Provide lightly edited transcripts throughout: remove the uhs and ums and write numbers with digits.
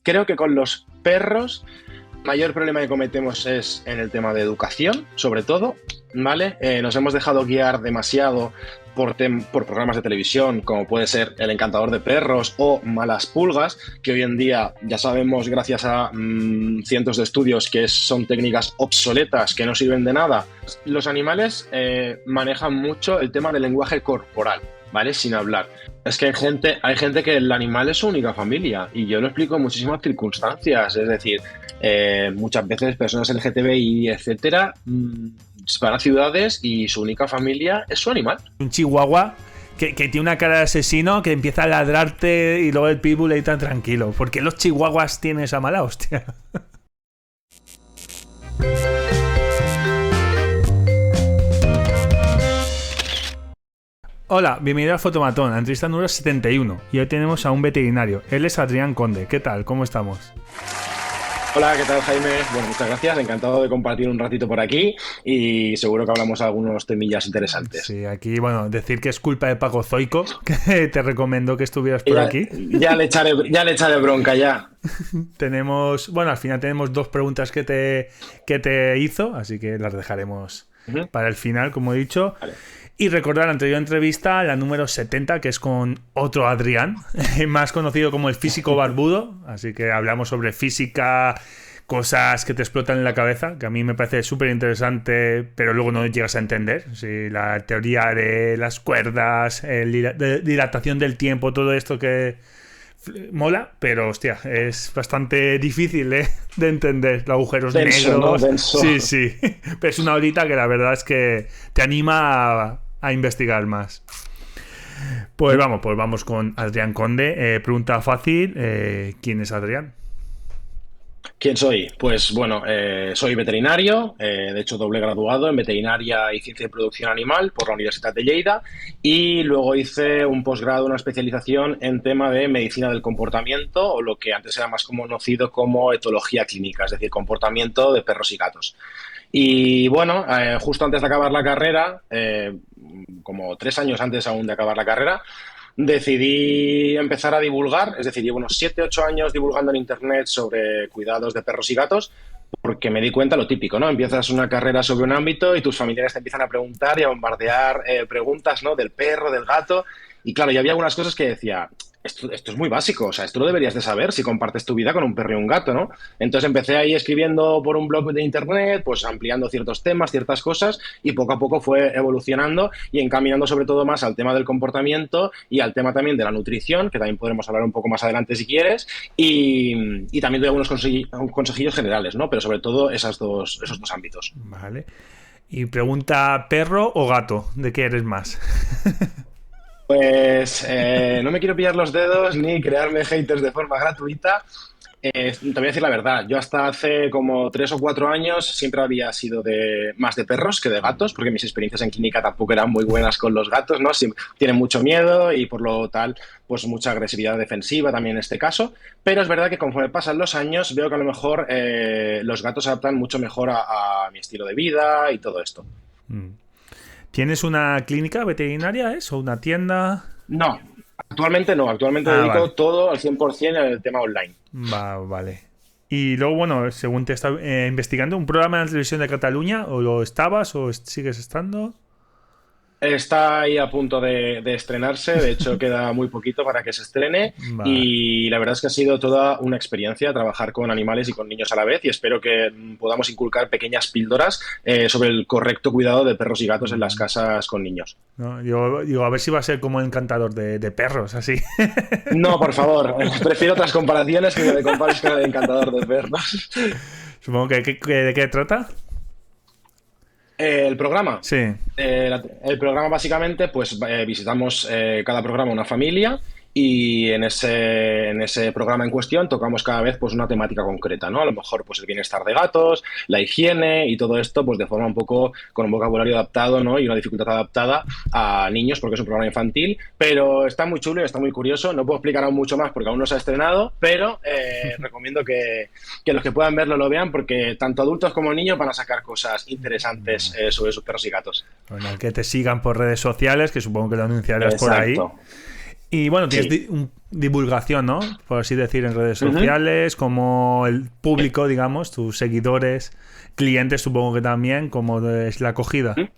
Creo que con los perros mayor problema que cometemos es en el tema de educación, sobre todo, ¿vale? Nos hemos dejado guiar demasiado por programas de televisión, como puede ser El Encantador de Perros o Malas Pulgas, que hoy en día ya sabemos, gracias a cientos de estudios, que son técnicas obsoletas, que no sirven de nada. Los animales manejan mucho el tema del lenguaje corporal, ¿vale? Sin hablar. Es que hay gente que el animal es su única familia y yo lo explico en muchísimas circunstancias. Es decir, muchas veces personas LGTBI, etcétera, van a ciudades y su única familia es su animal. Un chihuahua que tiene una cara de asesino que empieza a ladrarte y luego el pitbull ahí tan tranquilo. ¿Por qué los chihuahuas tienen esa mala hostia? Hola, bienvenido al Fotomatón, a entrevista número 71. Y hoy tenemos a un veterinario. Él es Adrián Conde. ¿Qué tal? ¿Cómo estamos? Hola, ¿qué tal, Jaime? Bueno, muchas gracias. Encantado de compartir un ratito por aquí y seguro que hablamos de algunos temillas interesantes. Sí, aquí, bueno, decir que es culpa de Paco Zoico, que te recomendó que estuvieras por aquí. Ya le echaré bronca, ya. Tenemos, bueno, al final tenemos dos preguntas que te hizo, así que las dejaremos para el final, como he dicho. Vale. Y recordar la anterior entrevista, la número 70, que es con otro Adrián, más conocido como el físico barbudo. Así que hablamos sobre física, cosas que te explotan en la cabeza, que a mí me parece súper interesante, pero luego no llegas a entender. Sí, la teoría de las cuerdas, dilatación del tiempo, todo esto que mola, pero hostia, es bastante difícil de entender. Los agujeros denso, negros. ¿no? Denso. Sí. Pero es una horita que la verdad es que te anima a investigar más. Pues vamos con Adrián Conde. Pregunta fácil, ¿quién es Adrián? ¿Quién soy? Pues bueno, soy veterinario, de hecho doble graduado en veterinaria y ciencia de producción animal por la Universidad de Lleida y luego hice un posgrado, una especialización en tema de medicina del comportamiento o lo que antes era más conocido como etología clínica, es decir, comportamiento de perros y gatos. Y bueno, justo antes de acabar la carrera, como 3 años antes aún de acabar la carrera, decidí empezar a divulgar, es decir, llevo unos 7, 8 años divulgando en internet sobre cuidados de perros y gatos, porque me di cuenta lo típico, ¿no? Empiezas una carrera sobre un ámbito y tus familiares te empiezan a preguntar y a bombardear preguntas, ¿no? Del perro, del gato. Y claro, yo había algunas cosas que decía, esto es muy básico, o sea, esto lo deberías de saber si compartes tu vida con un perro y un gato, ¿no? Entonces empecé ahí escribiendo por un blog de internet, pues ampliando ciertos temas, ciertas cosas, y poco a poco fue evolucionando y encaminando sobre todo más al tema del comportamiento y al tema también de la nutrición, que también podremos hablar un poco más adelante si quieres, y también doy algunos consejillos generales, ¿no? Pero sobre todo esos dos ámbitos. Vale. Y pregunta, ¿perro o gato? ¿De qué eres más? Pues no me quiero pillar los dedos ni crearme haters de forma gratuita. Te voy a decir la verdad, yo hasta hace como 3 o 4 años siempre había sido más de perros que de gatos, porque mis experiencias en clínica tampoco eran muy buenas con los gatos, ¿no? Tienen mucho miedo y por lo tal, pues mucha agresividad defensiva también en este caso. Pero es verdad que conforme pasan los años veo que a lo mejor los gatos se adaptan mucho mejor a mi estilo de vida y todo esto. ¿Tienes una clínica veterinaria, o una tienda? No, actualmente no. Actualmente dedico todo al 100% al tema online. Vale. Y luego, bueno, según te está investigando, ¿un programa en la televisión de Cataluña? ¿O lo estabas o sigues estando? Está ahí a punto de estrenarse, de hecho queda muy poquito para que se estrene y la verdad es que ha sido toda una experiencia trabajar con animales y con niños a la vez y espero que podamos inculcar pequeñas píldoras sobre el correcto cuidado de perros y gatos en las casas con niños. No, yo digo, a ver si va a ser como el encantador de perros, así. No, por favor, prefiero otras comparaciones que me compares con el encantador de perros. Supongo que ¿de qué trata? El programa. Sí. El programa básicamente, pues visitamos cada programa una familia y en ese programa en cuestión tocamos cada vez pues una temática concreta, ¿no? A lo mejor pues el bienestar de gatos, la higiene y todo esto pues de forma un poco con un vocabulario adaptado, ¿no? Y una dificultad adaptada a niños porque es un programa infantil, pero está muy chulo y está muy curioso. No puedo explicar aún mucho más porque aún no se ha estrenado, pero recomiendo que los que puedan verlo lo vean porque tanto adultos como niños van a sacar cosas interesantes sobre sus perros y gatos. Bueno, que te sigan por redes sociales, que supongo que lo anunciarás por ahí. Y bueno, tienes Sí. divulgación, ¿no? Por así decir, en redes sociales, como el público, digamos, tus seguidores, clientes, supongo que también, como es la acogida. Ujú.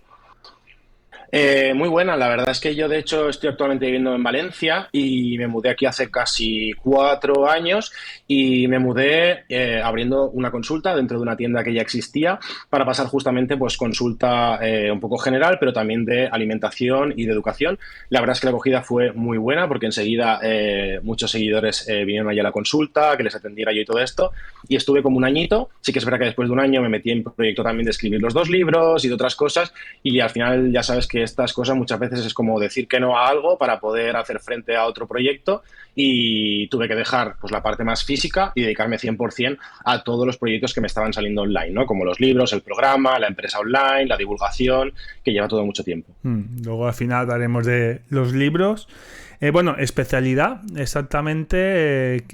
Muy buena, la verdad es que yo de hecho estoy actualmente viviendo en Valencia y me mudé aquí hace casi 4 años y me mudé abriendo una consulta dentro de una tienda que ya existía para pasar justamente pues consulta un poco general, pero también de alimentación y de educación. La verdad es que la acogida fue muy buena porque enseguida muchos seguidores vinieron allá a la consulta, que les atendiera yo y todo esto y estuve como un añito. Sí que es verdad que después de un año me metí en proyecto también de escribir los 2 libros y de otras cosas y al final ya sabes que estas cosas muchas veces es como decir que no a algo para poder hacer frente a otro proyecto y tuve que dejar pues la parte más física y dedicarme 100% a todos los proyectos que me estaban saliendo online, ¿no? Como los libros, el programa, la empresa online, la divulgación, que lleva todo mucho tiempo. Luego al final hablaremos de los libros. Bueno, especialidad, exactamente.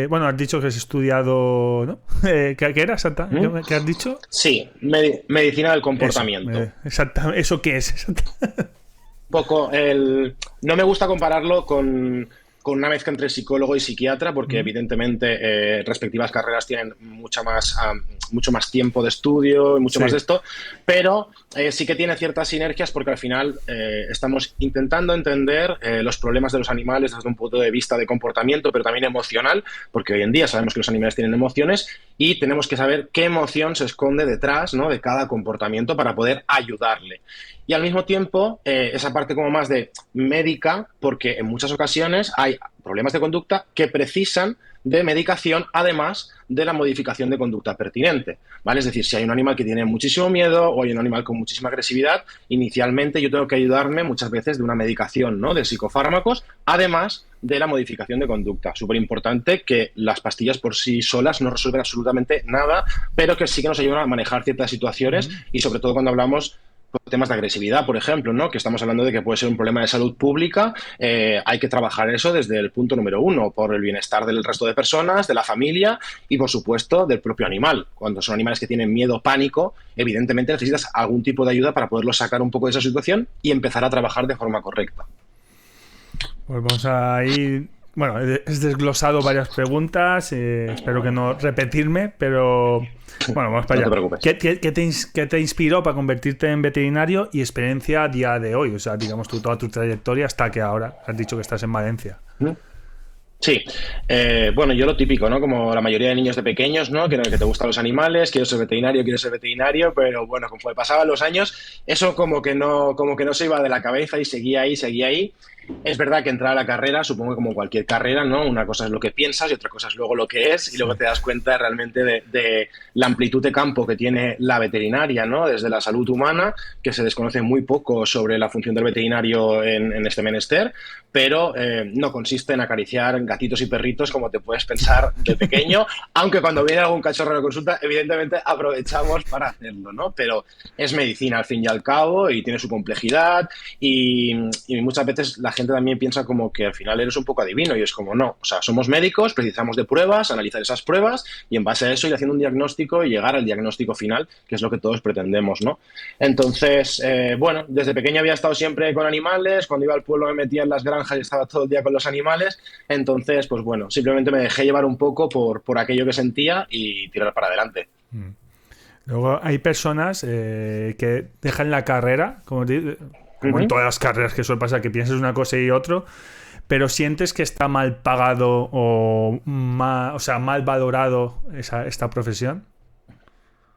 Bueno, has dicho que has estudiado, ¿no? ¿Qué era exacta? ¿Mm? ¿Qué has dicho? Sí, medicina del Eso, comportamiento. ¿eso qué es? Poco el... No me gusta compararlo con una mezcla entre psicólogo y psiquiatra, porque Mm, evidentemente respectivas carreras tienen mucho más tiempo de estudio y mucho más de sí. esto, pero sí que tiene ciertas sinergias porque al final estamos intentando entender los problemas de los animales desde un punto de vista de comportamiento, pero también emocional, porque hoy en día sabemos que los animales tienen emociones y tenemos que saber qué emoción se esconde detrás, ¿no?, de cada comportamiento para poder ayudarle. Y al mismo tiempo, esa parte como más de médica, porque en muchas ocasiones hay problemas de conducta que precisan de medicación, además de la modificación de conducta pertinente, ¿vale? Es decir, si hay un animal que tiene muchísimo miedo o hay un animal con muchísima agresividad, inicialmente yo tengo que ayudarme muchas veces de una medicación, ¿no?, de psicofármacos, además de la modificación de conducta. Súper importante que las pastillas por sí solas no resuelven absolutamente nada, pero que sí que nos ayudan a manejar ciertas situaciones Mm. y sobre todo cuando hablamos temas de agresividad, por ejemplo, ¿no?, que estamos hablando de que puede ser un problema de salud pública, hay que trabajar eso desde el punto número uno, por el bienestar del resto de personas, de la familia y, por supuesto, del propio animal. Cuando son animales que tienen miedo, pánico, evidentemente necesitas algún tipo de ayuda para poderlos sacar un poco de esa situación y empezar a trabajar de forma correcta. Pues vamos a ir. Bueno, he desglosado varias preguntas. Espero que no repetirme, pero bueno, vamos para No te allá. preocupes. ¿Qué te inspiró para convertirte en veterinario y experiencia a día de hoy? O sea, digamos, toda tu trayectoria hasta que ahora has dicho que estás en Valencia. Sí, bueno, yo lo típico, ¿no? Como la mayoría de niños de pequeños, ¿no? Que te gustan los animales, quiero ser veterinario, pero bueno, conforme pasaban los años, eso como que no se iba de la cabeza y seguía ahí, seguía ahí. Es verdad que entrar a la carrera, supongo que como cualquier carrera, ¿no? Una cosa es lo que piensas y otra cosa es luego lo que es, y Sí. luego te das cuenta realmente de la amplitud de campo que tiene la veterinaria, ¿no? Desde la salud humana, que se desconoce muy poco sobre la función del veterinario en este menester, pero no consiste en acariciar gatitos y perritos como te puedes pensar de pequeño, aunque cuando viene algún cachorro a la consulta, evidentemente aprovechamos para hacerlo, ¿no? Pero es medicina al fin y al cabo y tiene su complejidad y muchas veces la gente también piensa como que al final eres un poco adivino y es como no, o sea, somos médicos, precisamos de pruebas, analizar esas pruebas y en base a eso ir haciendo un diagnóstico y llegar al diagnóstico final, que es lo que todos pretendemos, ¿no? Entonces, bueno, desde pequeño había estado siempre con animales, cuando iba al pueblo me metía en las granjas y estaba todo el día con los animales, entonces, pues bueno, simplemente me dejé llevar un poco por aquello que sentía y tirar para adelante. Luego hay personas que dejan la carrera, Uh como en -huh. todas las carreras que suele pasar, que piensas una cosa y otro, pero sientes que está mal pagado o sea, mal valorado esta profesión.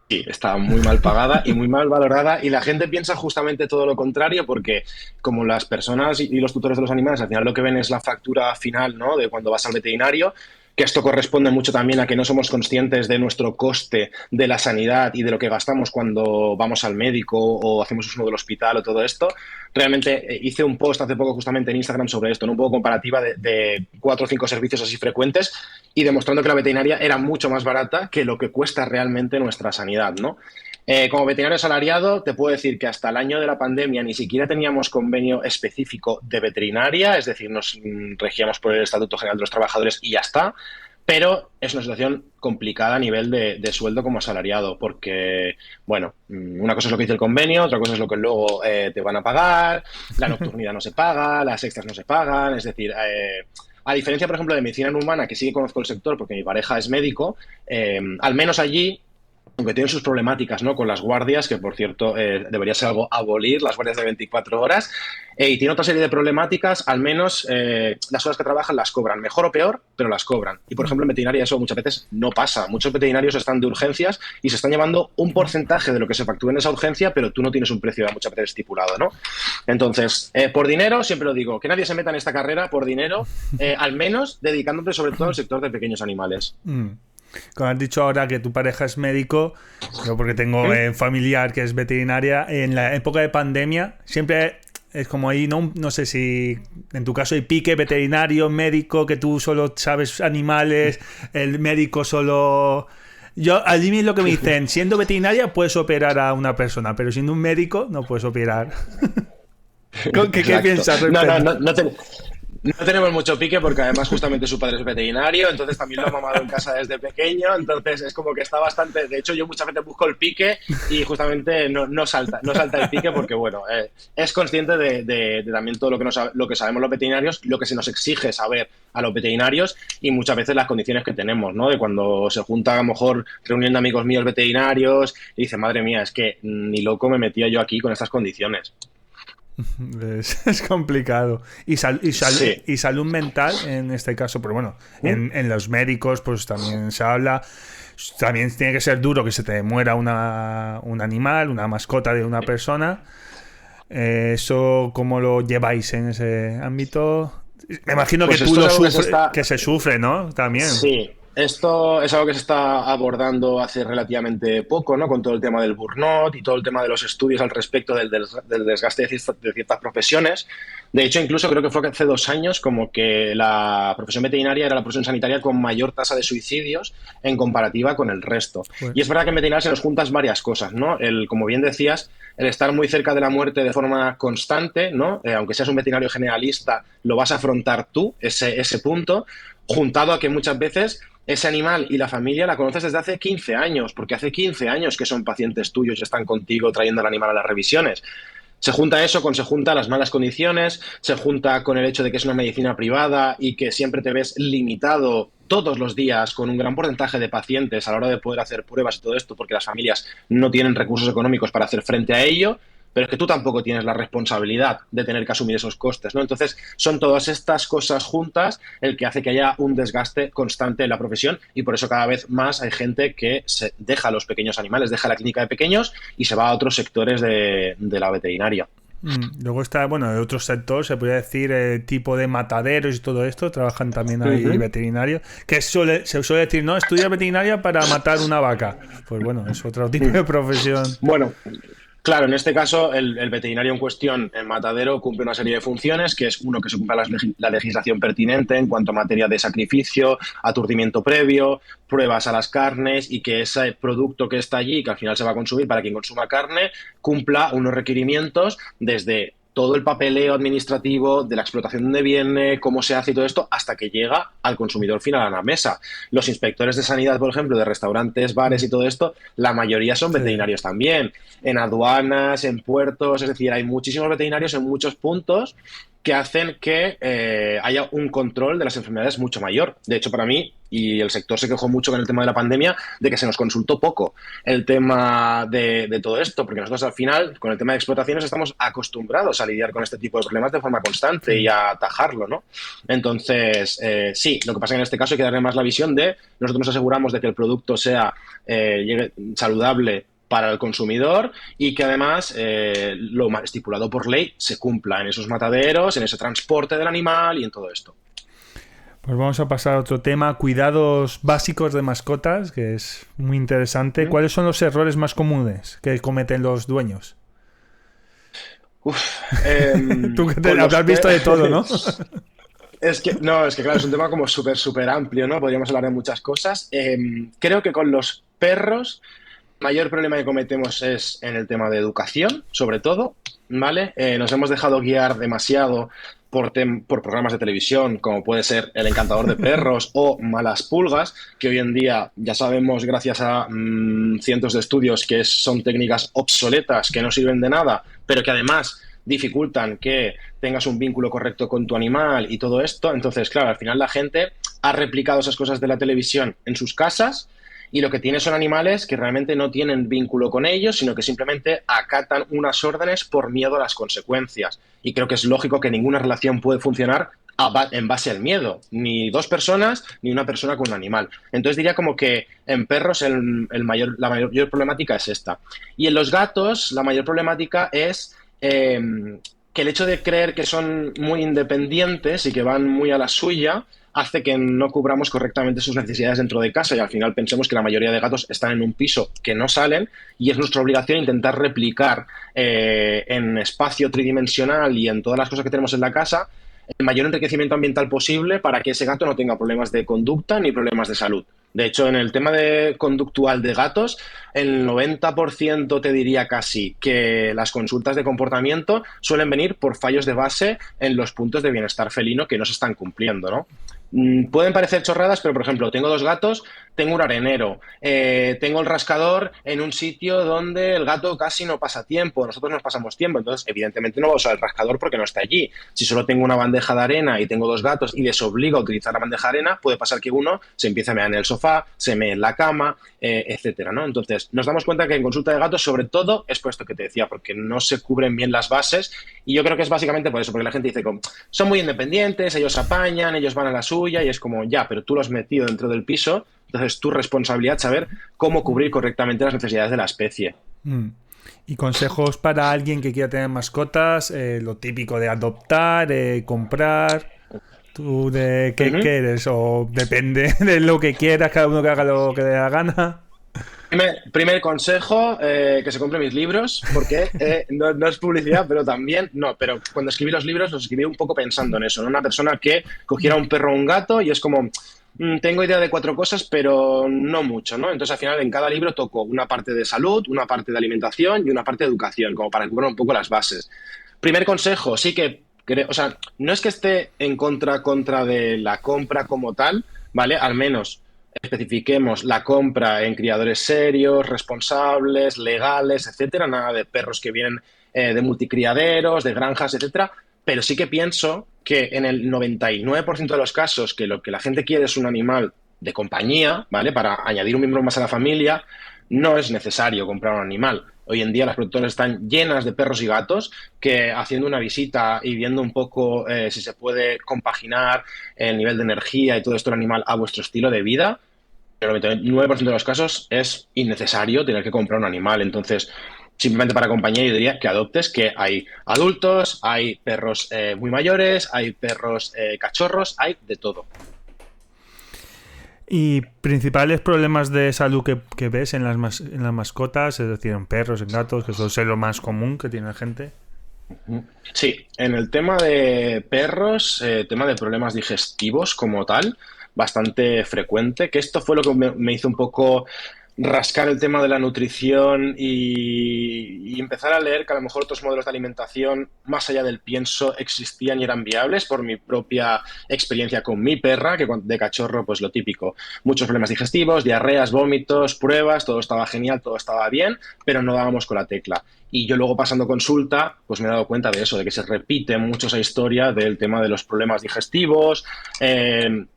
Sí, está muy mal pagada y muy mal valorada y la gente piensa justamente todo lo contrario porque como las personas y los tutores de los animales al final lo que ven es la factura final, ¿no?, de cuando vas al veterinario, que esto corresponde mucho también a que no somos conscientes de nuestro coste de la sanidad y de lo que gastamos cuando vamos al médico o hacemos uso del hospital o todo esto. Realmente hice un post hace poco justamente en Instagram sobre esto, ¿no?, un poco comparativa de 4 o 5 servicios así frecuentes y demostrando que la veterinaria era mucho más barata que lo que cuesta realmente nuestra sanidad, ¿no? Como veterinario asalariado, te puedo decir que hasta el año de la pandemia ni siquiera teníamos convenio específico de veterinaria, es decir, nos regíamos por el Estatuto General de los Trabajadores y ya está. pero es una situación complicada a nivel de sueldo como asalariado, porque, bueno, una cosa es lo que dice el convenio, otra cosa es lo que luego te van a pagar, la nocturnidad no se paga, las extras no se pagan, es decir, a diferencia, por ejemplo, de medicina no humana, que sí que conozco el sector porque mi pareja es médico, al menos allí, aunque tienen sus problemáticas, ¿no? Con las guardias, que por cierto debería ser algo abolir, las guardias de 24 horas, y tiene otra serie de problemáticas, al menos las horas que trabajan las cobran, mejor o peor, pero las cobran. Y por ejemplo en veterinaria eso muchas veces no pasa. Muchos veterinarios están de urgencias y se están llevando un porcentaje de lo que se factura en esa urgencia, pero tú no tienes un precio muchas veces estipulado, ¿no? Entonces, por dinero, siempre lo digo, que nadie se meta en esta carrera por dinero, al menos dedicándote sobre todo al sector de pequeños animales. Como has dicho ahora que tu pareja es médico, yo porque tengo un familiar que es veterinaria, en la época de pandemia siempre es como ahí, no sé si en tu caso hay pique veterinario, médico, que tú solo sabes animales, el médico solo... Yo, allí es lo que me dicen, siendo veterinaria puedes operar a una persona, pero siendo un médico no puedes operar. ¿Qué piensas? No tenemos mucho pique porque además justamente su padre es veterinario, entonces también lo ha mamado en casa desde pequeño, entonces es como que está bastante... De hecho, yo muchas veces busco el pique y justamente no salta el pique porque, bueno, es consciente de también todo lo que sabemos los veterinarios, lo que se nos exige saber a los veterinarios y muchas veces las condiciones que tenemos, ¿no? De cuando se junta a lo mejor reunión de amigos míos veterinarios y dice, madre mía, es que ni loco me metía yo aquí con estas condiciones. Es complicado. Y Sí. salud mental en este caso, pero bueno, en los médicos pues también se habla. También tiene que ser duro que se te muera un animal, una mascota de una persona. ¿Eso cómo lo lleváis en ese ámbito? Me imagino Pues que tú lo sufres, sufres, que se sufre, ¿no? También. Sí, esto es algo que se está abordando hace relativamente poco, ¿no? Con todo el tema del burnout y todo el tema de los estudios al respecto del desgaste de ciertas profesiones. De hecho, incluso creo que fue hace 2 años como que la profesión veterinaria era la profesión sanitaria con mayor tasa de suicidios en comparativa con el resto. Bueno. Y es verdad que en veterinaria se nos juntas varias cosas, ¿no? Como bien decías, el estar muy cerca de la muerte de forma constante, ¿no? Aunque seas un veterinario generalista, lo vas a afrontar tú, ese punto, juntado a que muchas veces ese animal y la familia la conoces desde hace 15 años, porque hace 15 años que son pacientes tuyos y están contigo trayendo al animal a las revisiones. Se junta las malas condiciones, se junta con el hecho de que es una medicina privada y que siempre te ves limitado todos los días con un gran porcentaje de pacientes a la hora de poder hacer pruebas y todo esto, porque las familias no tienen recursos económicos para hacer frente a ello, pero es que tú tampoco tienes la responsabilidad de tener que asumir esos costes, ¿no? Entonces, son todas estas cosas juntas el que hace que haya un desgaste constante en la profesión y por eso cada vez más hay gente que se deja a los pequeños animales, deja la clínica de pequeños y se va a otros sectores de la veterinaria. Luego está, bueno, de otro sector, se podría decir, tipo de mataderos y todo esto, trabajan también ahí veterinarios, que se suele decir, no, estudia veterinaria para matar una vaca. Pues bueno, es otro tipo de profesión. Bueno, claro, en este caso el veterinario en cuestión, el matadero, cumple una serie de funciones, que es uno, que se cumpla la legislación pertinente en cuanto a materia de sacrificio, aturdimiento previo, pruebas a las carnes y que ese producto que está allí, que al final se va a consumir para quien consuma carne, cumpla unos requerimientos desde todo el papeleo administrativo de la explotación donde viene, cómo se hace y todo esto, hasta que llega al consumidor final a la mesa. Los inspectores de sanidad, por ejemplo, de restaurantes, bares y todo esto, la mayoría son veterinarios también. En aduanas, en puertos, es decir, hay muchísimos veterinarios en muchos puntos que hacen que haya un control de las enfermedades mucho mayor. De hecho, para mí, y el sector se quejó mucho con el tema de la pandemia, de que se nos consultó poco el tema de todo esto, porque nosotros al final, con el tema de explotaciones, estamos acostumbrados a lidiar con este tipo de problemas de forma constante y a atajarlo, ¿no? Entonces, sí, lo que pasa es que en este caso hay que darle más la visión de nosotros nos aseguramos de que el producto sea llegue saludable para el consumidor y que además lo estipulado por ley se cumpla en esos mataderos, en ese transporte del animal y en todo esto. Pues vamos a pasar a otro tema, cuidados básicos de mascotas, que es muy interesante. ¿Cuáles son los errores más comunes que cometen los dueños? Tú que habrás visto de todo, ¿no? Es que claro, es un tema como súper amplio, ¿no? Podríamos hablar de muchas cosas. Creo que con los perros mayor problema que cometemos es en el tema de educación, sobre todo, ¿vale? Nos hemos dejado guiar demasiado por programas de televisión, como puede ser El Encantador de Perros o Malas Pulgas, que hoy en día ya sabemos, gracias a cientos de estudios, que son técnicas obsoletas, que no sirven de nada, pero que además dificultan que tengas un vínculo correcto con tu animal y todo esto. Entonces, claro, al final la gente ha replicado esas cosas de la televisión en sus casas y lo que tiene son animales que realmente no tienen vínculo con ellos, sino que simplemente acatan unas órdenes por miedo a las consecuencias. Y creo que es lógico que ninguna relación puede funcionar en base al miedo, ni dos personas, ni una persona con un animal. Entonces diría como que en perros la mayor problemática es esta. Y en los gatos la mayor problemática es que el hecho de creer que son muy independientes y que van muy a la suya hace que no cubramos correctamente sus necesidades dentro de casa y al final pensemos que la mayoría de gatos están en un piso que no salen y es nuestra obligación intentar replicar en espacio tridimensional y en todas las cosas que tenemos en la casa el mayor enriquecimiento ambiental posible para que ese gato no tenga problemas de conducta ni problemas de salud. De hecho, en el tema de conductual de gatos, el 90% te diría casi que las consultas de comportamiento suelen venir por fallos de base en los puntos de bienestar felino que no se están cumpliendo, ¿no? Pueden parecer chorradas, pero por ejemplo, tengo dos gatos, tengo un arenero, tengo el rascador en un sitio donde el gato casi no pasa tiempo, nosotros nos pasamos tiempo, entonces evidentemente no voy a usar el rascador porque no está allí. Si solo tengo una bandeja de arena y tengo dos gatos y les obligo a utilizar la bandeja de arena, puede pasar que uno se empiece a mear en el sofá, se mee en la cama, etcétera, ¿no? Entonces, nos damos cuenta que en consulta de gatos, sobre todo, es por esto que te decía, porque no se cubren bien las bases y yo creo que es básicamente por eso, porque la gente dice como, son muy independientes, ellos apañan, ellos van a la suya y es como, ya, pero tú lo has metido dentro del piso, entonces es tu responsabilidad saber cómo cubrir correctamente las necesidades de la especie. Mm. Y consejos para alguien que quiera tener mascotas, lo típico de adoptar, comprar. ¿Tú de qué Ujú. quieres? O depende de lo que quieras, cada uno que haga lo que le dé la gana. Primer consejo, que se compre mis libros, porque no es publicidad, pero también, no, pero cuando escribí los libros los escribí un poco pensando en eso, ¿no? Una persona que cogiera un perro o un gato y es como, tengo idea de cuatro cosas, pero no mucho, ¿no? Entonces al final en cada libro toco una parte de salud, una parte de alimentación y una parte de educación, como para cubrir un poco las bases. Primer consejo, sí que, o sea, no es que esté en contra de la compra como tal, ¿vale? Al menos especifiquemos la compra en criadores serios, responsables, legales, etcétera, nada de perros que vienen de multicriaderos, de granjas, etcétera, pero sí que pienso que en el 99% de los casos que lo que la gente quiere es un animal de compañía, ¿vale? Para añadir un miembro más a la familia, no es necesario comprar un animal. Hoy en día las productoras están llenas de perros y gatos que haciendo una visita y viendo un poco si se puede compaginar el nivel de energía y todo esto del animal a vuestro estilo de vida, pero el 99% de los casos es innecesario tener que comprar un animal. Entonces, simplemente para compañía yo diría que adoptes, que hay adultos, hay perros muy mayores, hay perros cachorros, hay de todo. Y principales problemas de salud que ves en en las mascotas, es decir, en perros, en gatos, que suele ser lo más común que tiene la gente. Sí, en el tema de perros, tema de problemas digestivos como tal, bastante frecuente, que esto fue lo que me hizo un poco rascar el tema de la nutrición y empezar a leer que a lo mejor otros modelos de alimentación, más allá del pienso, existían y eran viables por mi propia experiencia con mi perra, que de cachorro, pues lo típico, muchos problemas digestivos, diarreas, vómitos, pruebas, todo estaba genial, todo estaba bien, pero no dábamos con la tecla. Y yo luego pasando consulta, pues me he dado cuenta de eso, de que se repite mucho esa historia del tema de los problemas digestivos,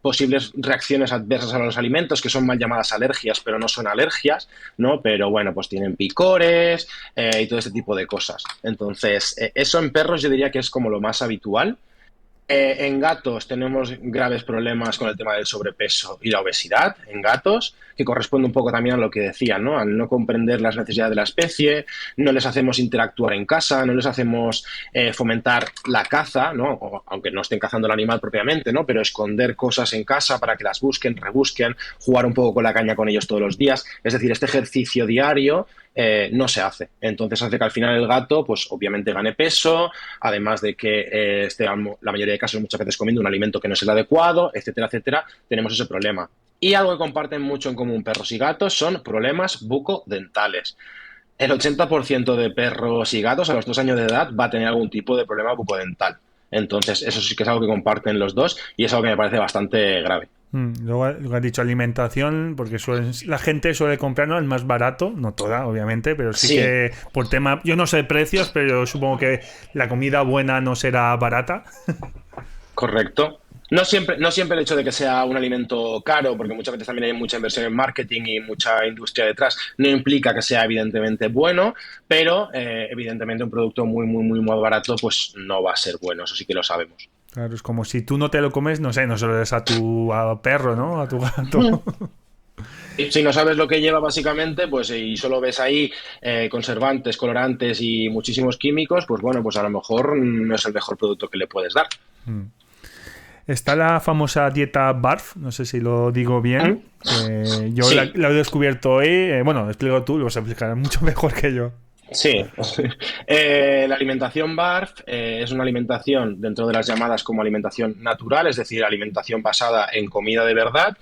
posibles reacciones adversas a los alimentos, que son mal llamadas alergias, pero no son alergias, ¿no? Pero bueno, pues tienen picores y todo este tipo de cosas. Entonces, eso en perros yo diría que es como lo más habitual. En gatos tenemos graves problemas con el tema del sobrepeso y la obesidad en gatos, que corresponde un poco también a lo que decía, ¿no? Al no comprender las necesidades de la especie, no les hacemos interactuar en casa, no les hacemos fomentar la caza, ¿no? Aunque no estén cazando el animal propiamente, ¿no? Pero esconder cosas en casa para que las busquen, rebusquen, jugar un poco con la caña con ellos todos los días. Es decir, este ejercicio diario no se hace. Entonces hace que al final el gato, pues obviamente gane peso, además de que esté la mayoría de casos muchas veces comiendo un alimento que no es el adecuado, etcétera, etcétera, tenemos ese problema. Y algo que comparten mucho en común perros y gatos son problemas bucodentales. El 80% de perros y gatos a los 2 años de edad va a tener algún tipo de problema bucodental. Entonces, eso sí que es algo que comparten los dos y es algo que me parece bastante grave. Luego lo que has dicho, alimentación, porque la gente suele comprarlo el más barato, no toda, obviamente, pero sí, Sí, que por tema, yo no sé precios, pero supongo que la comida buena no será barata. correcto. No siempre el hecho de que sea un alimento caro, porque muchas veces también hay mucha inversión en marketing y mucha industria detrás, no implica que sea evidentemente bueno, pero evidentemente un producto muy, muy, muy, muy barato pues no va a ser bueno, eso sí que lo sabemos. Claro, es como si tú no te lo comes, no sé, no se lo des a tu perro, ¿no? A tu gato. Y si no sabes lo que lleva básicamente, pues y solo ves ahí conservantes, colorantes y muchísimos químicos, pues bueno, pues a lo mejor no es el mejor producto que le puedes dar. Está la famosa dieta BARF, no sé si lo digo bien. ¿Mm? Yo la, Sí, la he descubierto hoy. Bueno, explico tú, lo vas a explicar mucho mejor que yo. sí. La alimentación BARF es una alimentación dentro de las llamadas como alimentación natural, es decir, alimentación basada en comida de verdad,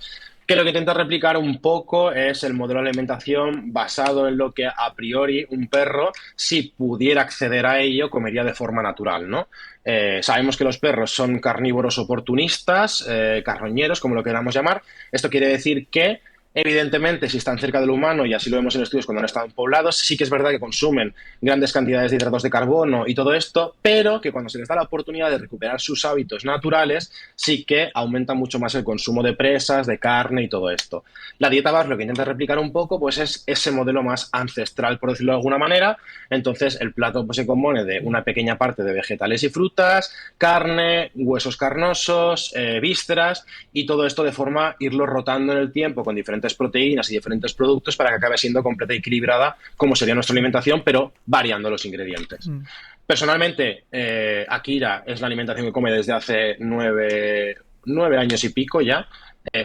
que lo que intenta replicar un poco es el modelo de alimentación basado en lo que a priori un perro, si pudiera acceder a ello, comería de forma natural, ¿no? Sabemos que los perros son carnívoros oportunistas, carroñeros, como lo queramos llamar. Esto quiere decir que evidentemente, si están cerca del humano, y así lo vemos en estudios cuando no están poblados, sí que es verdad que consumen grandes cantidades de hidratos de carbono y todo esto, pero que cuando se les da la oportunidad de recuperar sus hábitos naturales, sí que aumenta mucho más el consumo de presas, de carne y todo esto. La dieta BARF lo que intenta replicar un poco, pues es ese modelo más ancestral, por decirlo de alguna manera. Entonces, el plato pues, se compone de una pequeña parte de vegetales y frutas, carne, huesos carnosos, vísceras, y todo esto de forma irlo rotando en el tiempo con diferentes proteínas y diferentes productos para que acabe siendo completa y equilibrada como sería nuestra alimentación, pero variando los ingredientes. Personalmente, Akira es la alimentación que come desde hace 9 años y pico ya.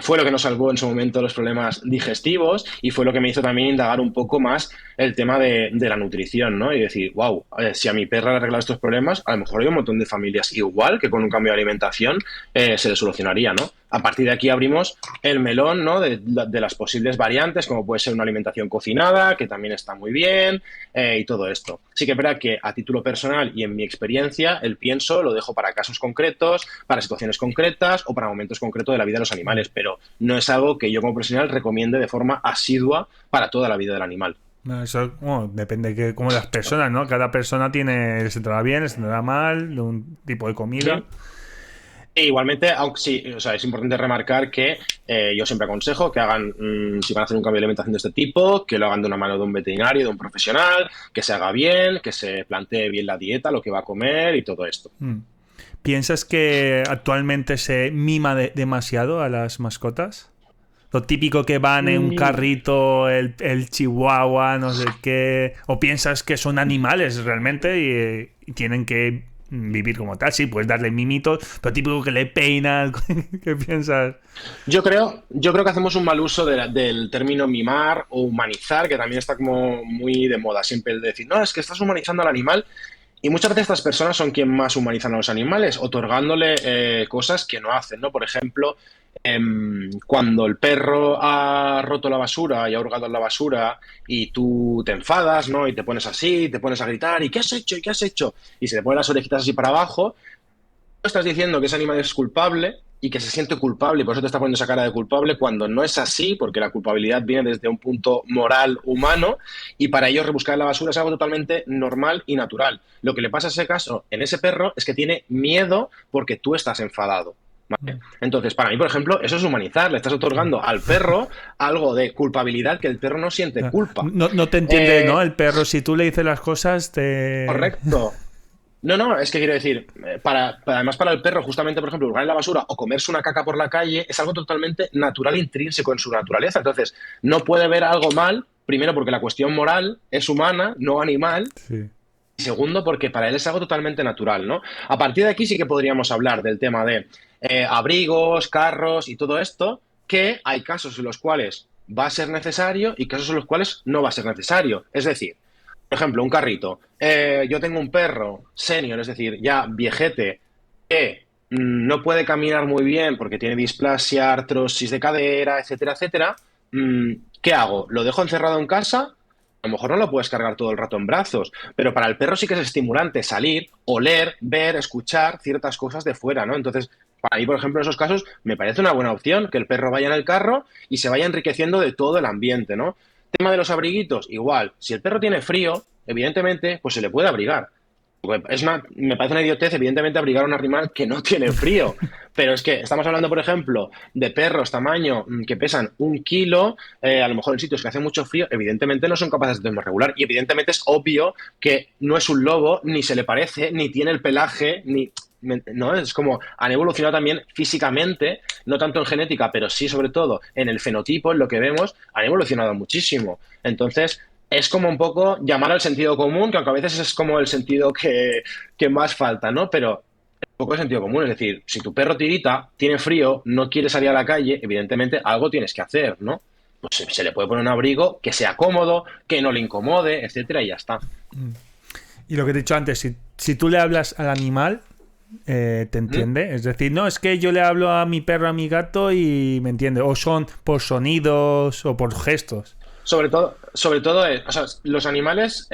Fue lo que nos salvó en su momento los problemas digestivos y fue lo que me hizo también indagar un poco más el tema de la nutrición, ¿no? Y decir, wow, si a mi perra le arregla estos problemas, a lo mejor hay un montón de familias igual que con un cambio de alimentación se le solucionaría, ¿no? A partir de aquí abrimos el melón, ¿no? De las posibles variantes, como puede ser una alimentación cocinada, que también está muy bien, y todo esto. Sí que es verdad que a título personal y en mi experiencia, el pienso lo dejo para casos concretos, para situaciones concretas o para momentos concretos de la vida de los animales, pero no es algo que yo como profesional recomiende de forma asidua para toda la vida del animal. No, eso bueno, depende que como las personas, ¿no? Cada persona tiene, le sentará bien, le sentará mal, de un tipo de comida. Sí. E igualmente, aunque sí, o sea, es importante remarcar que yo siempre aconsejo que hagan, si van a hacer un cambio de alimentación de este tipo, que lo hagan de una mano de un veterinario, de un profesional, que se haga bien, que se plantee bien la dieta, lo que va a comer y todo esto. ¿Piensas que actualmente se mima demasiado a las mascotas? Lo típico que van en un Mm, carrito, el chihuahua, no sé qué. ¿O piensas que son animales realmente y tienen que vivir como tal? Sí, puedes darle mimitos, pero típico que le peinas. ¿Qué piensas? yo creo que hacemos un mal uso del término mimar o humanizar, que también está como muy de moda. Siempre el decir, no, es que estás humanizando al animal. Y muchas veces estas personas son quien más humanizan a los animales, otorgándole cosas que no hacen, ¿no? Por ejemplo, cuando el perro ha roto la basura y ha hurgado en la basura y tú te enfadas, ¿no? Y te pones así, te pones a gritar, ¿y qué has hecho? ¿Y qué has hecho? Y se te ponen las orejitas así para abajo, estás diciendo que ese animal es culpable y que se siente culpable y por eso te está poniendo esa cara de culpable cuando no es así, porque la culpabilidad viene desde un punto moral humano y para ellos rebuscar en la basura es algo totalmente normal y natural. Lo que le pasa a ese caso, en ese perro, es que tiene miedo porque tú estás enfadado. ¿Vale? Entonces, para mí, por ejemplo, eso es humanizar. Le estás otorgando al perro algo de culpabilidad que el perro no siente culpa. No, no te entiende, ¿no? El perro, si tú le dices las cosas, te... Correcto. No, no, es que quiero decir, además para el perro, justamente, por ejemplo, hurgar en la basura o comerse una caca por la calle es algo totalmente natural, intrínseco en su naturaleza. Entonces, no puede ver algo mal, primero porque la cuestión moral es humana, no animal, Sí. y segundo porque para él es algo totalmente natural, ¿no? A partir de aquí sí que podríamos hablar del tema de abrigos, carros y todo esto, que hay casos en los cuales va a ser necesario y casos en los cuales no va a ser necesario. Es decir, por ejemplo, un carrito. Yo tengo un perro senior, es decir, ya viejete, que no puede caminar muy bien porque tiene displasia, artrosis de cadera, etcétera, etcétera, ¿qué hago? ¿Lo dejo encerrado en casa? A lo mejor no lo puedes cargar todo el rato en brazos, pero para el perro sí que es estimulante salir, oler, ver, escuchar ciertas cosas de fuera, ¿no? Entonces, para mí, por ejemplo, en esos casos, me parece una buena opción que el perro vaya en el carro y se vaya enriqueciendo de todo el ambiente, ¿no? Tema de los abriguitos, igual, si el perro tiene frío, evidentemente, pues se le puede abrigar. Me parece una idiotez, evidentemente, abrigar a un animal que no tiene frío. Pero es que estamos hablando, por ejemplo, de perros tamaño que pesan 1 kilo, a lo mejor en sitios que hace mucho frío, evidentemente no son capaces de termorregular. Y evidentemente es obvio que no es un lobo, ni se le parece, ni tiene el pelaje, ni. ¿No? Es como han evolucionado también físicamente, no tanto en genética, pero sí sobre todo en el fenotipo, en lo que vemos, han evolucionado muchísimo. Entonces, es como un poco llamar al sentido común, que aunque a veces es como el sentido que más falta, ¿no? Pero un poco de sentido común, es decir, si tu perro tirita, tiene frío, no quiere salir a la calle, evidentemente algo tienes que hacer, ¿no? Pues se le puede poner un abrigo que sea cómodo, que no le incomode, etcétera, y ya está. Y lo que he dicho antes, si tú le hablas al animal, te ¿Mm? entiende. Es decir, no, es que yo le hablo a mi perro, a mi gato y me entiende. O son por sonidos o por gestos. O sea, los animales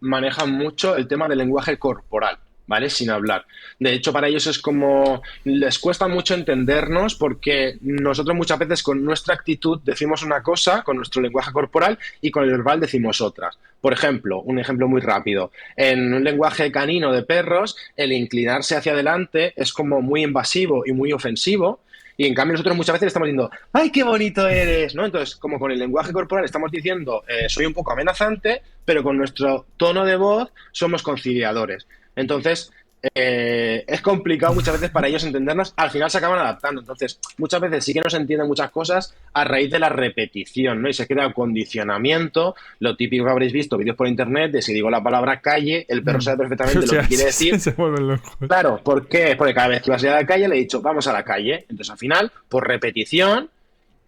manejan mucho el tema del lenguaje corporal, ¿vale? Sin hablar. De hecho, para ellos es como, les cuesta mucho entendernos porque nosotros muchas veces con nuestra actitud decimos una cosa, con nuestro lenguaje corporal, y con el verbal decimos otras. Por ejemplo, un ejemplo muy rápido. En un lenguaje canino de perros, el inclinarse hacia adelante es como muy invasivo y muy ofensivo. Y en cambio nosotros muchas veces estamos diciendo, ¡ay, qué bonito eres! ¿No? Entonces, como con el lenguaje corporal estamos diciendo, soy un poco amenazante, pero con nuestro tono de voz somos conciliadores. Entonces, es complicado muchas veces para ellos entendernos, al final se acaban adaptando. Entonces, muchas veces sí que no se entienden muchas cosas a raíz de la repetición, ¿no? Y se crea condicionamiento, lo típico que habréis visto, vídeos por internet, de si digo la palabra calle, el perro sabe O perfectamente lo que sea, quiere decir. se vuelven locos. Claro, ¿por qué? Porque cada vez que vas a ir a la calle le he dicho, vamos a la calle. Entonces, al final, por repetición,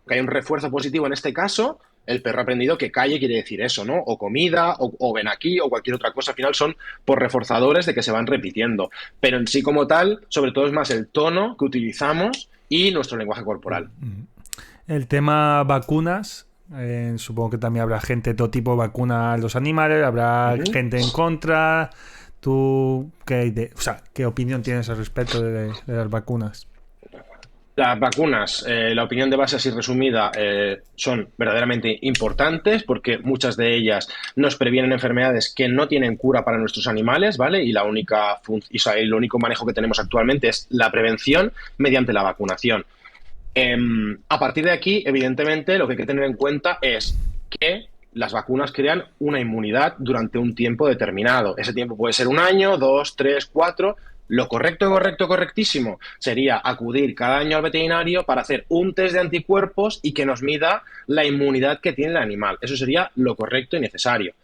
que hay un refuerzo positivo en este caso, el perro ha aprendido que calle quiere decir eso, ¿no? O comida, o ven aquí, o cualquier otra cosa. Al final son por reforzadores de que se van repitiendo. Pero en sí como tal, sobre todo es más el tono que utilizamos y nuestro lenguaje corporal. El tema vacunas, supongo que también habrá gente de todo tipo de vacuna a los animales, habrá Ujú. gente en contra. ¿Tú o sea, qué opinión tienes al respecto de las vacunas? Las vacunas, la opinión de base así resumida, son verdaderamente importantes porque muchas de ellas nos previenen enfermedades que no tienen cura para nuestros animales, ¿vale? Y o sea, el único manejo que tenemos actualmente es la prevención mediante la vacunación. A partir de aquí, evidentemente, lo que hay que tener en cuenta es que las vacunas crean una inmunidad durante un tiempo determinado. Ese tiempo puede ser 1 año, 2, 3, 4. Lo correcto, correcto, correctísimo sería acudir cada año al veterinario para hacer un test de anticuerpos y que nos mida la inmunidad que tiene el animal. Eso sería lo correcto y necesario.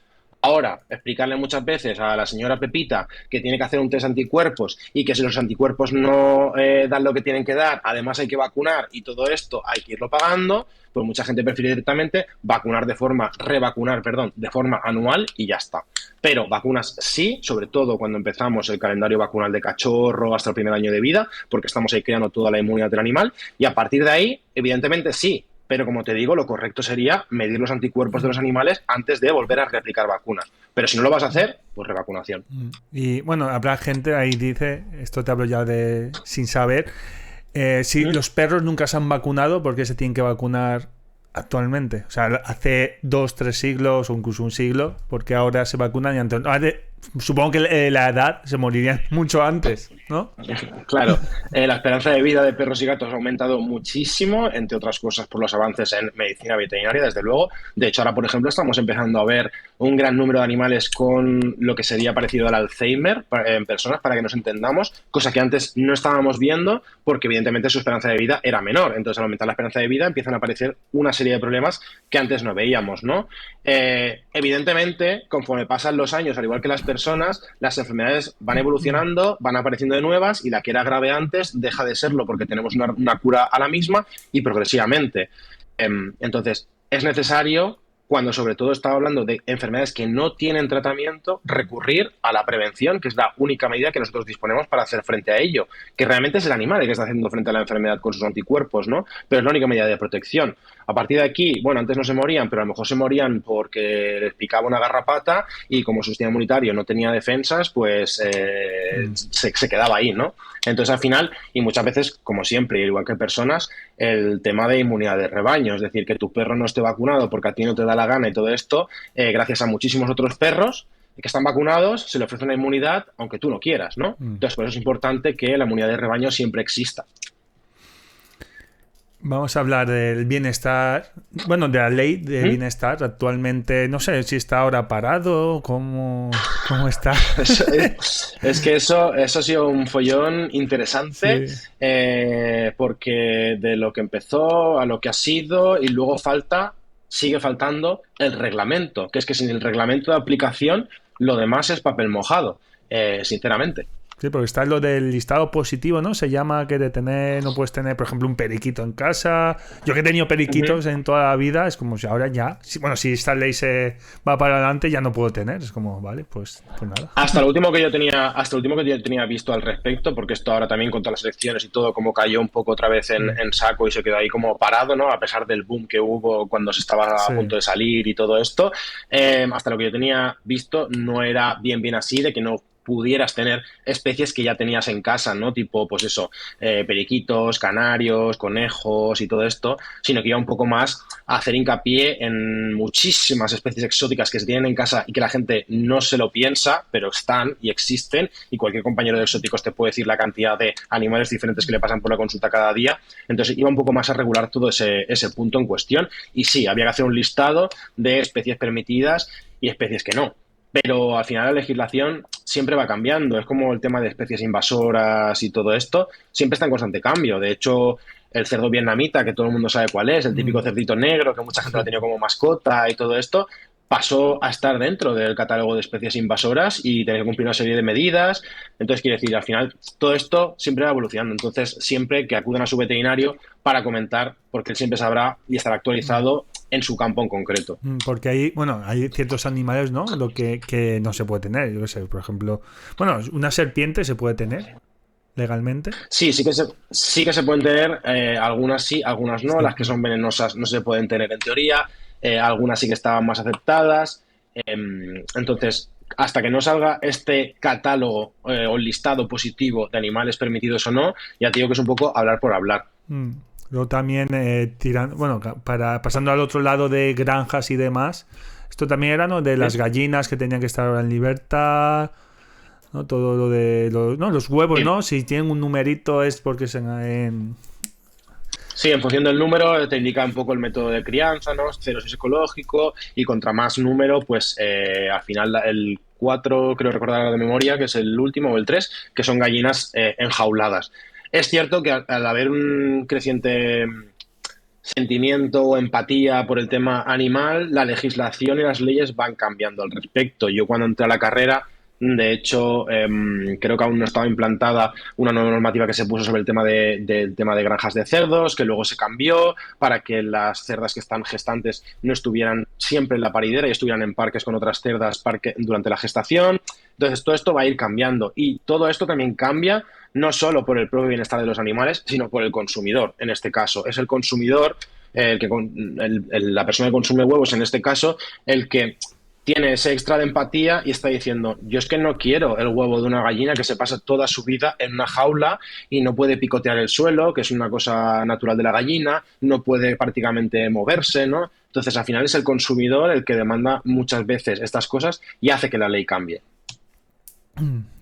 Ahora, explicarle muchas veces a la señora Pepita que tiene que hacer un test de anticuerpos y que si los anticuerpos no dan lo que tienen que dar, además hay que vacunar y todo esto hay que irlo pagando, pues mucha gente prefiere directamente revacunar, perdón, de forma anual y ya está. Pero vacunas sí, sobre todo cuando empezamos el calendario vacunal de cachorro hasta el primer año de vida, porque estamos ahí creando toda la inmunidad del animal, y a partir de ahí, evidentemente sí, pero como te digo, lo correcto sería medir los anticuerpos de los animales antes de volver a reaplicar vacunas. Pero si no lo vas a hacer, pues revacunación. Y bueno, habrá gente, ahí dice, esto te hablo ya de sin saber, si ¿Mm? los perros nunca se han vacunado, ¿por qué se tienen que vacunar actualmente? O sea, hace 2, 3 siglos o incluso un siglo, porque ahora se vacunan y antes. Supongo que la edad se morirían mucho antes, ¿no? Claro, la esperanza de vida de perros y gatos ha aumentado muchísimo, entre otras cosas por los avances en medicina veterinaria, desde luego. De hecho, ahora, por ejemplo, estamos empezando a ver un gran número de animales con lo que sería parecido al Alzheimer en personas, para que nos entendamos, cosa que antes no estábamos viendo porque evidentemente su esperanza de vida era menor. Entonces, al aumentar la esperanza de vida empiezan a aparecer una serie de problemas que antes no veíamos, ¿no? Evidentemente, conforme pasan los años, al igual que las personas, las enfermedades van evolucionando, van apareciendo de nuevas y la que era grave antes deja de serlo porque tenemos una cura a la misma y progresivamente. Entonces, es necesario, cuando sobre todo estaba hablando de enfermedades que no tienen tratamiento, recurrir a la prevención, que es la única medida que nosotros disponemos para hacer frente a ello, que realmente es el animal el que está haciendo frente a la enfermedad con sus anticuerpos, ¿no? Pero es la única medida de protección. A partir de aquí, bueno, antes no se morían, pero a lo mejor se morían porque les picaba una garrapata y como su sistema inmunitario no tenía defensas, pues se quedaba ahí, ¿no? Entonces, al final, y muchas veces, como siempre, igual que personas, el tema de inmunidad de rebaño, es decir, que tu perro no esté vacunado porque a ti no te da la gana y todo esto, gracias a muchísimos otros perros que están vacunados, se le ofrece una inmunidad aunque tú no quieras, ¿no? Entonces, por eso es importante que la inmunidad de rebaño siempre exista. Vamos a hablar del bienestar, bueno, de la ley de bienestar. Actualmente, no sé si está ahora parado, cómo está. Es que eso ha sido un follón interesante, Sí. porque de lo que empezó a lo que ha sido y luego sigue faltando el reglamento, que es que sin el reglamento de aplicación lo demás es papel mojado, sinceramente. Sí, porque está lo del listado positivo, ¿no? Se llama que de tener, no puedes tener, por ejemplo, un periquito en casa. Yo que he tenido periquitos en toda la vida, es como si ahora ya, bueno, si esta ley se va para adelante, ya no puedo tener. Es como, vale, pues nada. Hasta lo último que yo tenía visto al respecto, porque esto ahora también con todas las elecciones y todo, como cayó un poco otra vez en saco y se quedó ahí como parado, ¿no? A pesar del boom que hubo cuando se estaba a Sí. punto de salir y todo esto, hasta lo que yo tenía visto no era bien así, de que no pudieras tener especies que ya tenías en casa, ¿no? Tipo, pues eso, periquitos, canarios, conejos y todo esto, sino que iba un poco más a hacer hincapié en muchísimas especies exóticas que se tienen en casa y que la gente no se lo piensa, pero están y existen, y cualquier compañero de exóticos te puede decir la cantidad de animales diferentes que le pasan por la consulta cada día. Entonces iba un poco más a regular todo ese punto en cuestión, y sí, había que hacer un listado de especies permitidas y especies que no. Pero al final la legislación siempre va cambiando. Es como el tema de especies invasoras y todo esto, siempre está en constante cambio. De hecho, el cerdo vietnamita, que todo el mundo sabe cuál es, el típico cerdito negro que mucha gente lo ha tenido como mascota y todo esto, pasó a estar dentro del catálogo de especies invasoras y tener que cumplir una serie de medidas. Entonces, quiere decir, al final, todo esto siempre va evolucionando. Entonces, siempre que acudan a su veterinario para comentar, porque él siempre sabrá y estará actualizado en su campo en concreto. Porque hay ciertos animales, ¿no? Lo que no se puede tener. Yo qué sé, por ejemplo, bueno, una serpiente se puede tener legalmente. Sí, sí que se pueden tener, algunas sí, algunas no. Sí. Las que son venenosas no se pueden tener en teoría, algunas sí que estaban más aceptadas. Entonces, hasta que no salga este catálogo o listado positivo de animales permitidos o no, ya te digo que es un poco hablar por hablar. Luego también tirando, bueno, pasando al otro lado de granjas y demás, esto también era, ¿no? De las gallinas que tenían que estar ahora en libertad, ¿no? Todo lo de ¿no? Los huevos, Sí. ¿no? Si tienen un numerito es porque Sí, en función del número te indica un poco el método de crianza, ¿no? Cero si es ecológico, y contra más número, pues al final el 4 creo recordar de memoria, que es el último, o el 3 que son gallinas enjauladas. Es cierto que al haber un creciente sentimiento o empatía por el tema animal, la legislación y las leyes van cambiando al respecto. Yo cuando entré a la carrera, de hecho, creo que aún no estaba implantada una nueva normativa que se puso sobre el tema del tema de granjas de cerdos, que luego se cambió para que las cerdas que están gestantes no estuvieran siempre en la paridera y estuvieran en parques con otras cerdas durante la gestación. Entonces, todo esto va a ir cambiando, y todo esto también cambia no solo por el propio bienestar de los animales, sino por el consumidor. En este caso, es el consumidor, la persona que consume huevos, en este caso, el que tiene ese extra de empatía y está diciendo: yo es que no quiero el huevo de una gallina que se pasa toda su vida en una jaula y no puede picotear el suelo, que es una cosa natural de la gallina, no puede prácticamente moverse, ¿no? Entonces, al final es el consumidor el que demanda muchas veces estas cosas y hace que la ley cambie.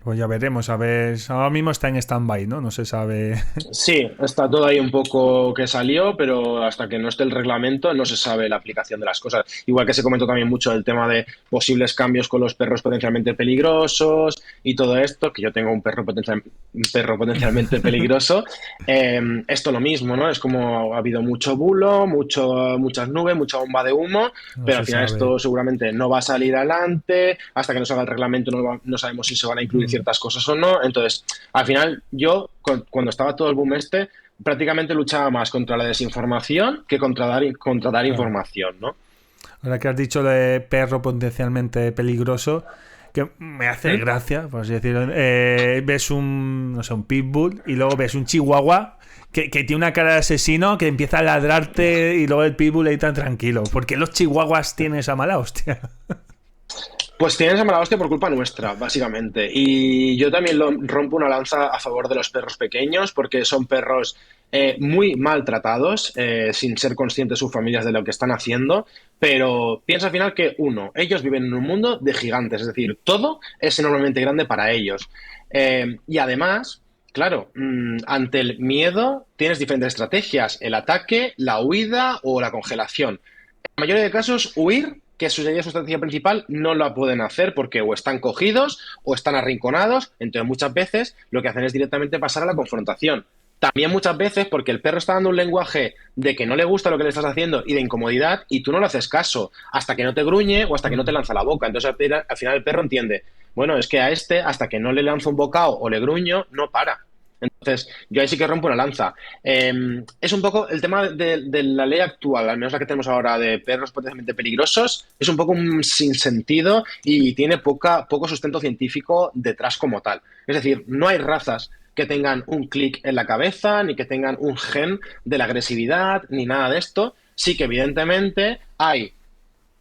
Pues ya veremos, a ver. Ahora mismo está en stand-by, ¿no? No se sabe. Sí, está todo ahí un poco que salió, pero hasta que no esté el reglamento no se sabe la aplicación de las cosas. Igual que se comentó también mucho el tema de posibles cambios con los perros potencialmente peligrosos y todo esto, que yo tengo un perro potencialmente peligroso. Esto lo mismo, ¿no? Es como ha habido mucho bulo, muchas nubes, mucha bomba de humo, No pero se al final sabe. esto seguramente no va a salir adelante, hasta que no salga el reglamento no sabemos si se van a incluir ciertas cosas o no. Entonces, al final yo, cuando estaba todo el boom prácticamente luchaba más contra la desinformación que contra dar Claro. información, ¿no? Ahora que has dicho de perro potencialmente peligroso, que me hace gracia, por así decirlo. Ves un, no sé, un pitbull y luego ves un chihuahua que tiene una cara de asesino que empieza a ladrarte y luego el pitbull ahí tan tranquilo. ¿Por qué los chihuahuas tienen esa mala hostia? Pues tienes a mala hostia por culpa nuestra, básicamente. Y yo también rompo una lanza a favor de los perros pequeños, porque son perros muy maltratados, sin ser conscientes sus familias de lo que están haciendo. Pero piensa al final que, uno, ellos viven en un mundo de gigantes, es decir, todo es enormemente grande para ellos. Y además, claro, ante el miedo tienes diferentes estrategias: el ataque, la huida o la congelación. La mayoría de casos, huir, que sería su estrategia principal, no la pueden hacer porque o están cogidos o están arrinconados. Entonces, muchas veces lo que hacen es directamente pasar a la confrontación. También muchas veces porque el perro está dando un lenguaje de que no le gusta lo que le estás haciendo y de incomodidad, y tú no le haces caso hasta que no te gruñe o hasta que no te lanza la boca. Entonces, al final el perro entiende, bueno, es que a este, hasta que no le lanzo un bocado o le gruño, no para. Entonces, yo ahí sí que rompo una lanza. Es un poco el tema de la ley actual, al menos la que tenemos ahora de perros potencialmente peligrosos, es un poco un sinsentido y tiene poco sustento científico detrás como tal. Es decir, no hay razas que tengan un clic en la cabeza, ni que tengan un gen de la agresividad, ni nada de esto. Sí que evidentemente hay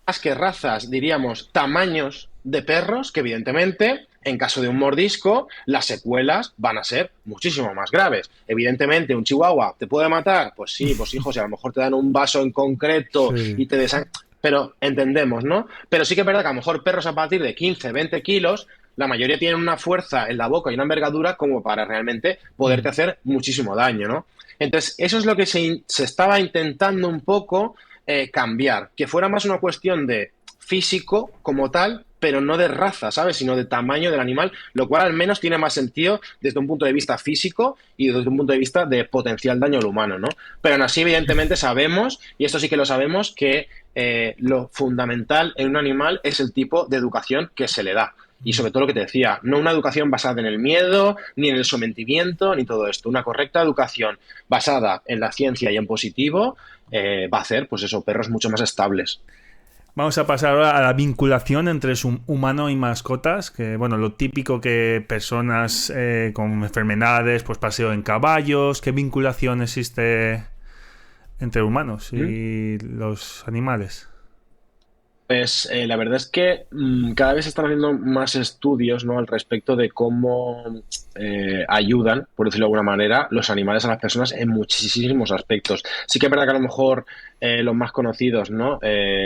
más que razas, diríamos, tamaños de perros que evidentemente, en caso de un mordisco, las secuelas van a ser muchísimo más graves. Evidentemente, un chihuahua te puede matar, pues sí, pues hijo, si a lo mejor te dan un vaso en concreto Sí. y te desan... Pero entendemos, ¿no? Pero sí que es verdad que a lo mejor perros a partir de 15, 20 kilos, la mayoría tienen una fuerza en la boca y una envergadura como para realmente poderte hacer muchísimo daño, ¿no? Entonces, eso es lo que se estaba intentando un poco cambiar, que fuera más una cuestión de físico como tal, pero no de raza, ¿sabes? Sino de tamaño del animal, lo cual al menos tiene más sentido desde un punto de vista físico y desde un punto de vista de potencial daño al humano, ¿no? Pero aún así, evidentemente, sabemos, y esto sí que lo sabemos, que lo fundamental en un animal es el tipo de educación que se le da. Y sobre todo lo que te decía, no una educación basada en el miedo, ni en el sometimiento, ni todo esto. Una correcta educación basada en la ciencia y en positivo va a hacer, pues eso, perros mucho más estables. Vamos a pasar ahora a la vinculación entre su humano y mascotas, que bueno, lo típico que personas con enfermedades, pues paseo en caballos, ¿qué vinculación existe entre humanos ¿Mm? y los animales? Pues la verdad es que cada vez se están haciendo más estudios, ¿no?, al respecto de cómo ayudan, por decirlo de alguna manera, los animales a las personas en muchísimos aspectos. Sí que es verdad que a lo mejor los más conocidos, ¿no?,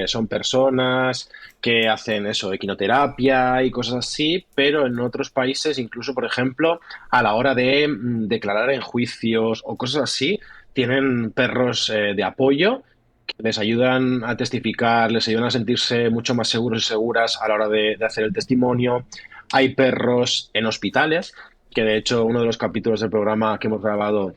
son personas que hacen eso, equinoterapia y cosas así, pero en otros países, incluso, por ejemplo, a la hora de declarar en juicios o cosas así, tienen perros de apoyo que les ayudan a testificar, les ayudan a sentirse mucho más seguros y seguras a la hora de hacer el testimonio. Hay perros en hospitales, que de hecho uno de los capítulos del programa que hemos grabado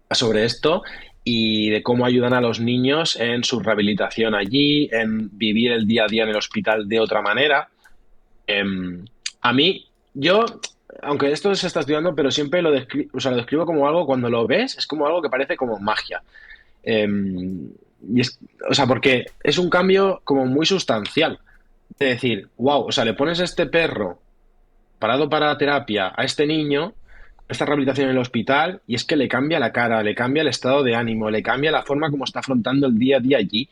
va sobre esto, y de cómo ayudan a los niños en su rehabilitación allí, en vivir el día a día en el hospital de otra manera. A mí, yo, aunque esto se está estudiando, pero siempre o sea, lo describo como algo, cuando lo ves, es como algo que parece como magia. Eh, o sea, porque es un cambio como muy sustancial. De decir, wow, o sea, le pones a este perro parado para terapia a este niño, esta rehabilitación en el hospital, y es que le cambia la cara, le cambia el estado de ánimo, le cambia la forma como está afrontando el día a día allí.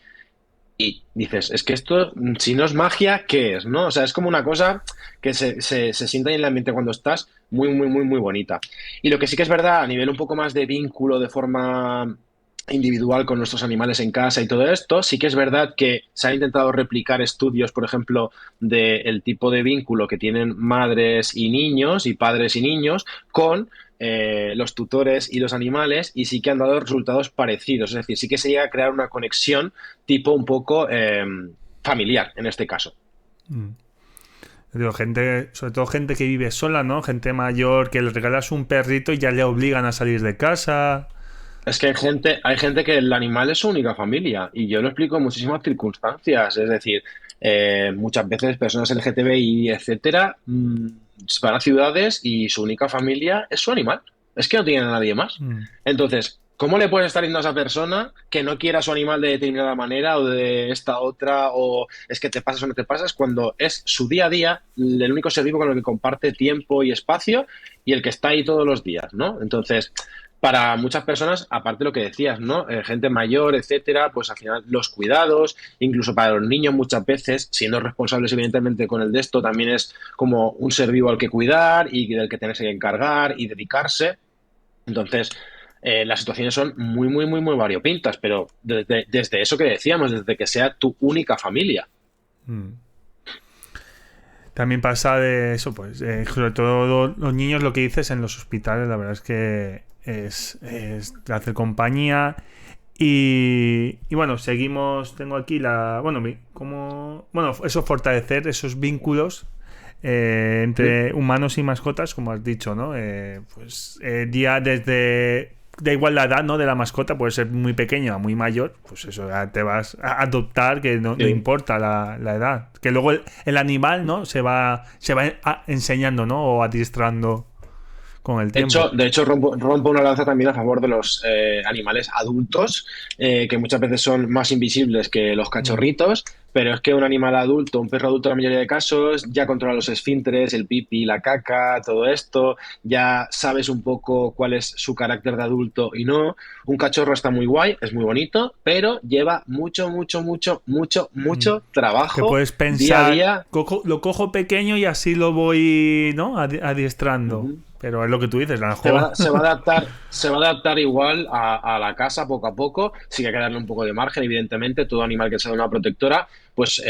Y dices, es que esto, si no es magia, ¿qué es? ¿No? O sea, es como una cosa que se siente ahí en el ambiente cuando estás muy bonita. Y lo que sí que es verdad, a nivel un poco más de vínculo de forma individual con nuestros animales en casa y todo esto, sí que es verdad que se han intentado replicar estudios, por ejemplo, del tipo de vínculo que tienen madres y niños y padres y niños con los tutores y los animales, y sí que han dado resultados parecidos. Es decir, sí que se llega a crear una conexión tipo un poco familiar en este caso. Mm. Digo, gente, sobre todo gente que vive sola, ¿no? Gente mayor que le regalas un perrito y ya le obligan a salir de casa. Es que hay gente que el animal es su única familia, y yo lo explico en muchísimas circunstancias. Es decir, muchas veces personas LGTBI, etcétera, van a ciudades y su única familia es su animal. Es que no tienen a nadie más. Mm. Entonces, ¿Cómo le puedes estar diciendo a esa persona que no quiera a su animal de determinada manera o de esta otra, o es que te pasas o no te pasas, cuando es su día a día, el único ser vivo con el que comparte tiempo y espacio y el que está ahí todos los días, ¿no? Entonces, para muchas personas, aparte de lo que decías, ¿no? Gente mayor, etcétera, pues al final los cuidados, incluso para los niños muchas veces, siendo responsables evidentemente con el de esto, también es como un ser vivo al que cuidar y del que tenerse que encargar y dedicarse. Entonces, las situaciones son muy, muy, muy, muy variopintas, pero desde eso que decíamos, desde que sea tu única familia. Mm. También pasa de eso, pues, sobre todo los niños, lo que dices en los hospitales, la verdad es que es hacer compañía. Y bueno, seguimos, tengo aquí bueno, eso fortalecer esos vínculos entre humanos y mascotas, como has dicho, ¿no? Ya desde, da igual la edad, ¿no? De la mascota, puede ser muy pequeña o muy mayor, pues eso, ya te vas a adoptar, que no Sí. importa la edad. Que luego el animal, ¿no? Se va enseñando, ¿no? O adiestrando con el tiempo. De hecho rompo una lanza también a favor de los animales adultos, que muchas veces son más invisibles que los Mm. cachorritos, pero es que un animal adulto, un perro adulto en la mayoría de casos, ya controla los esfínteres, el pipí, la caca, todo esto, ya sabes un poco cuál es su carácter de adulto y no. Un cachorro está muy guay, es muy bonito, pero lleva mucho, mucho, mucho, mucho, Mm. mucho Que trabajo puedes día a pensar, día. lo cojo pequeño y así lo voy, ¿no? Adiestrando. Ujú. Pero es lo que tú dices, a lo mejor. Se va a adaptar igual a la casa poco a poco. Sí que hay que darle un poco de margen, evidentemente. Todo animal que sea una protectora, pues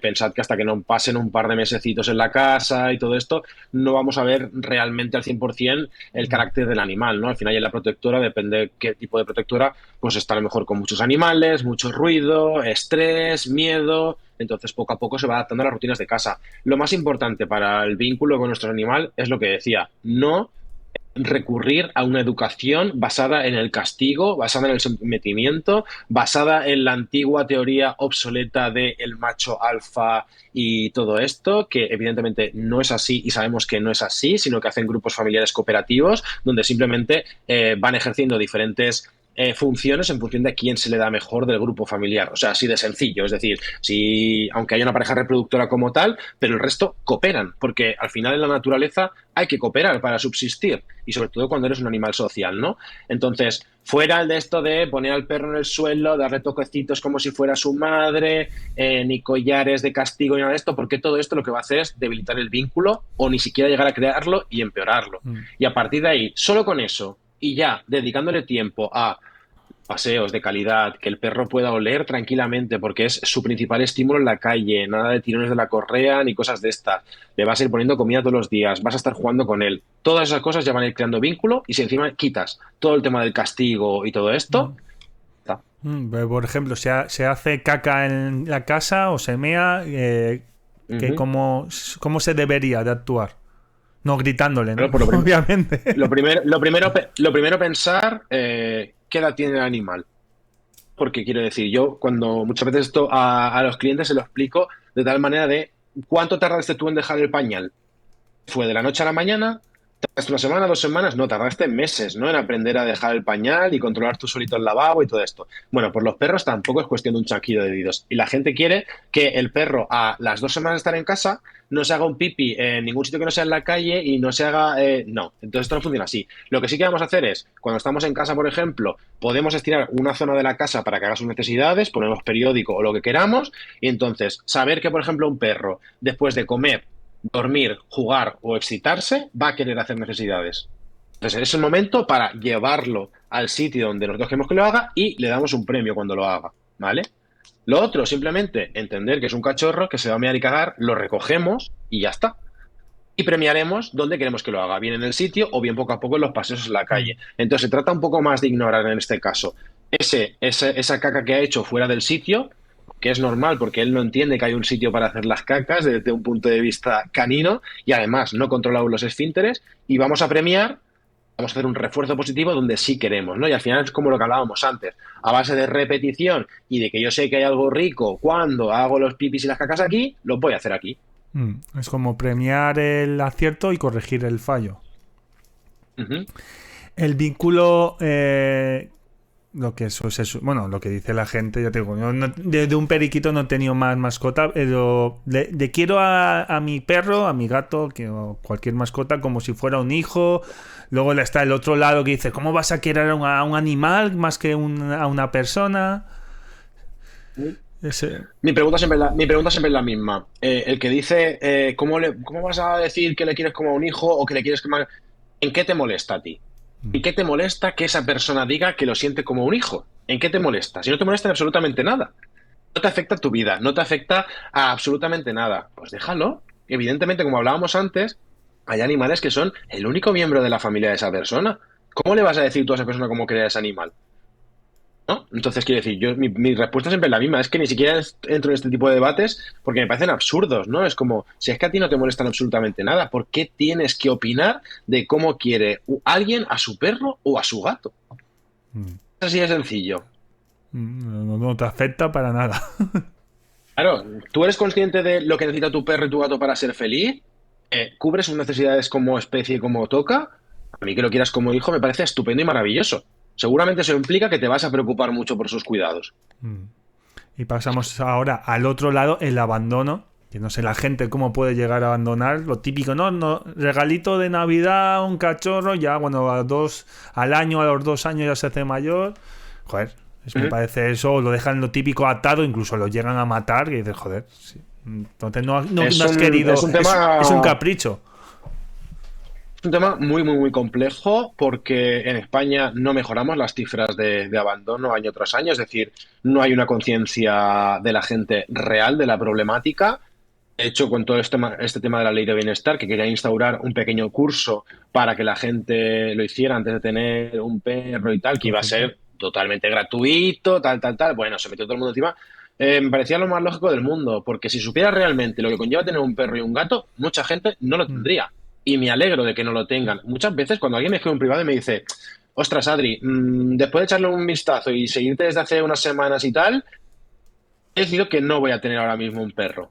pensad que hasta que no pasen un par de mesecitos en la casa y todo esto, no vamos a ver realmente al 100% el carácter del animal, ¿no? Al final, ya la protectora, depende qué tipo de protectora, pues está a lo mejor con muchos animales, mucho ruido, estrés, miedo. Entonces, poco a poco se va adaptando a las rutinas de casa. Lo más importante para el vínculo con nuestro animal es lo que decía, no recurrir a una educación basada en el castigo, basada en el sometimiento, basada en la antigua teoría obsoleta de el macho alfa y todo esto, que evidentemente no es así y sabemos que no es así, sino que hacen grupos familiares cooperativos donde simplemente van ejerciendo diferentes funciones en función de a quién se le da mejor del grupo familiar. O sea, así de sencillo. Es decir, si, aunque haya una pareja reproductora como tal, pero el resto cooperan, porque al final en la naturaleza hay que cooperar para subsistir y sobre todo cuando eres un animal social, ¿no? Entonces, fuera el de esto de poner al perro en el suelo, darle toquecitos como si fuera su madre, ni collares de castigo ni nada de esto, porque todo esto lo que va a hacer es debilitar el vínculo o ni siquiera llegar a crearlo y empeorarlo. Mm. Y a partir de ahí, solo con eso y ya dedicándole tiempo a paseos de calidad, que el perro pueda oler tranquilamente, porque es su principal estímulo en la calle, nada de tirones de la correa ni cosas de estas. Le vas a ir poniendo comida todos los días, vas a estar jugando con él. Todas esas cosas ya van a ir creando vínculo y si encima quitas todo el tema del castigo y todo esto, Mm. está. Por ejemplo, se hace caca en la casa o se mea, que Ujú. cómo se debería de actuar. No gritándole, Bueno, ¿no? pues Obviamente. lo primero pensar, qué edad tiene el animal. Porque quiero decir, yo cuando muchas veces esto a los clientes se lo explico de tal manera de cuánto tardaste tú en dejar el pañal. ¿Fue de la noche a la mañana? ¿Tardaste una semana, 2 semanas? No, tardaste meses, ¿no? En aprender a dejar el pañal y controlar tú solito el lavabo y todo esto. Bueno, pues los perros tampoco es cuestión de un chasquido de dedos. Y la gente quiere que el perro a las 2 semanas de estar en casa no se haga un pipi en ningún sitio que no sea en la calle y no se haga... no, entonces esto no funciona así. Lo que sí que vamos a hacer es, cuando estamos en casa, por ejemplo, podemos estirar una zona de la casa para que haga sus necesidades, ponemos periódico o lo que queramos, y entonces saber que, por ejemplo, un perro, después de comer, dormir, jugar o excitarse, va a querer hacer necesidades. Entonces, es el momento para llevarlo al sitio donde nosotros queremos que lo haga y le damos un premio cuando lo haga, ¿vale? Lo otro, simplemente entender que es un cachorro que se va a mear y cagar, lo recogemos y ya está. Y premiaremos donde queremos que lo haga, bien en el sitio o bien poco a poco en los paseos en la Mm. calle. Entonces, se trata un poco más de ignorar en este caso esa caca que ha hecho fuera del sitio, que es normal porque él no entiende que hay un sitio para hacer las cacas desde un punto de vista canino y además no controlamos los esfínteres y vamos a premiar, vamos a hacer un refuerzo positivo donde sí queremos, ¿no? Y al final es como lo que hablábamos antes, a base de repetición y de que yo sé que hay algo rico cuando hago los pipis y las cacas aquí, lo voy a hacer aquí. Es como premiar el acierto y corregir el fallo. Ujú. El vínculo lo que eso es eso. Bueno, lo que dice la gente, ya te digo, yo de un periquito no he tenido más mascota, pero le quiero a mi perro, a mi gato, o cualquier mascota, como si fuera un hijo. Luego está el otro lado que dice, ¿cómo vas a querer a un animal más que a una persona? Ese... Mi pregunta siempre es la misma. El que dice, ¿cómo vas a decir que le quieres como a un hijo o que le quieres como ¿En qué te molesta a ti? ¿Y qué te molesta que esa persona diga que lo siente como un hijo? ¿En qué te molesta? Si no te molesta en absolutamente nada. No te afecta a tu vida, no te afecta a absolutamente nada. Pues déjalo. Evidentemente, como hablábamos antes, hay animales que son el único miembro de la familia de esa persona. ¿Cómo le vas a decir tú a esa persona cómo crea ese animal? ¿No? Entonces, quiero decir, mi respuesta siempre es la misma, es que ni siquiera entro en este tipo de debates porque me parecen absurdos, ¿no? Es como, si es que a ti no te molestan absolutamente nada, ¿por qué tienes que opinar de cómo quiere alguien a su perro o a su gato? Es así de sencillo. No te afecta para nada. Claro, ¿tú eres consciente de lo que necesita tu perro y tu gato para ser feliz? ¿Cubres sus necesidades como especie, como toca? A mí que lo quieras como hijo me parece estupendo y maravilloso. Seguramente eso implica que te vas a preocupar mucho por sus cuidados. Y pasamos ahora al otro lado, el abandono. Que no sé la gente cómo puede llegar a abandonar. Lo típico, no, regalito de Navidad, un cachorro, ya bueno, al año, a los 2 años ya se hace mayor. Joder, me parece eso, lo dejan lo típico atado, incluso lo llegan a matar, que dices, joder, sí. Entonces no has querido. Es un tema. Es un capricho. Es un tema muy, muy, muy complejo porque en España no mejoramos las cifras de abandono año tras año, es decir, no hay una conciencia de la gente real de la problemática. De hecho, con todo este tema de la ley de bienestar, que quería instaurar un pequeño curso para que la gente lo hiciera antes de tener un perro y tal, que iba a ser totalmente gratuito, tal. Bueno, se metió todo el mundo encima. Me parecía lo más lógico del mundo, porque si supiera realmente lo que conlleva tener un perro y un gato, mucha gente no lo tendría. Y me alegro de que no lo tengan. Muchas veces cuando alguien me escribe en privado y me dice, ostras, Adri, después de echarle un vistazo y seguirte desde hace unas semanas y tal, he decidido que no voy a tener ahora mismo un perro.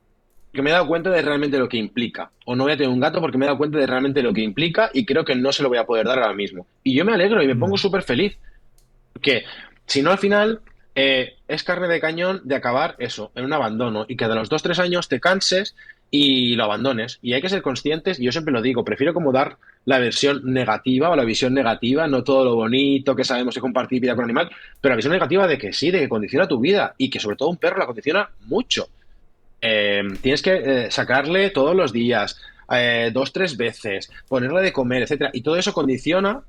Que me he dado cuenta de realmente lo que implica. O no voy a tener un gato porque me he dado cuenta de realmente lo que implica y creo que no se lo voy a poder dar ahora mismo. Y yo me alegro y me pongo súper feliz. Porque si no, al final es carne de cañón de acabar eso, en un abandono. Y que de los 2, 3 años te canses y lo abandones. Y hay que ser conscientes, y yo siempre lo digo, prefiero como dar la versión negativa o la visión negativa, no todo lo bonito que sabemos de compartir vida con un animal, pero la visión negativa de que sí, de que condiciona tu vida y que sobre todo un perro la condiciona mucho. Tienes que sacarle todos los días, 2, 3 veces, ponerle de comer, etcétera. Y todo eso condiciona,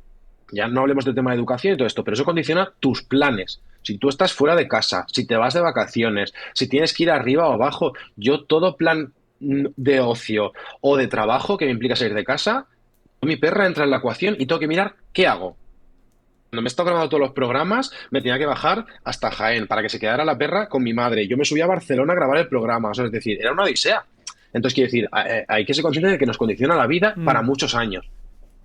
ya no hablemos del tema de educación y todo esto, pero eso condiciona tus planes. Si tú estás fuera de casa, si te vas de vacaciones, si tienes que ir arriba o abajo, yo todo plan de ocio o de trabajo que me implica salir de casa, mi perra entra en la ecuación y tengo que mirar qué hago. Cuando me he estado grabando todos los programas, me tenía que bajar hasta Jaén para que se quedara la perra con mi madre. Yo me subí a Barcelona a grabar el programa, o sea, es decir, era una odisea. Entonces, quiero decir, hay que ser consciente de que nos condiciona la vida para muchos años.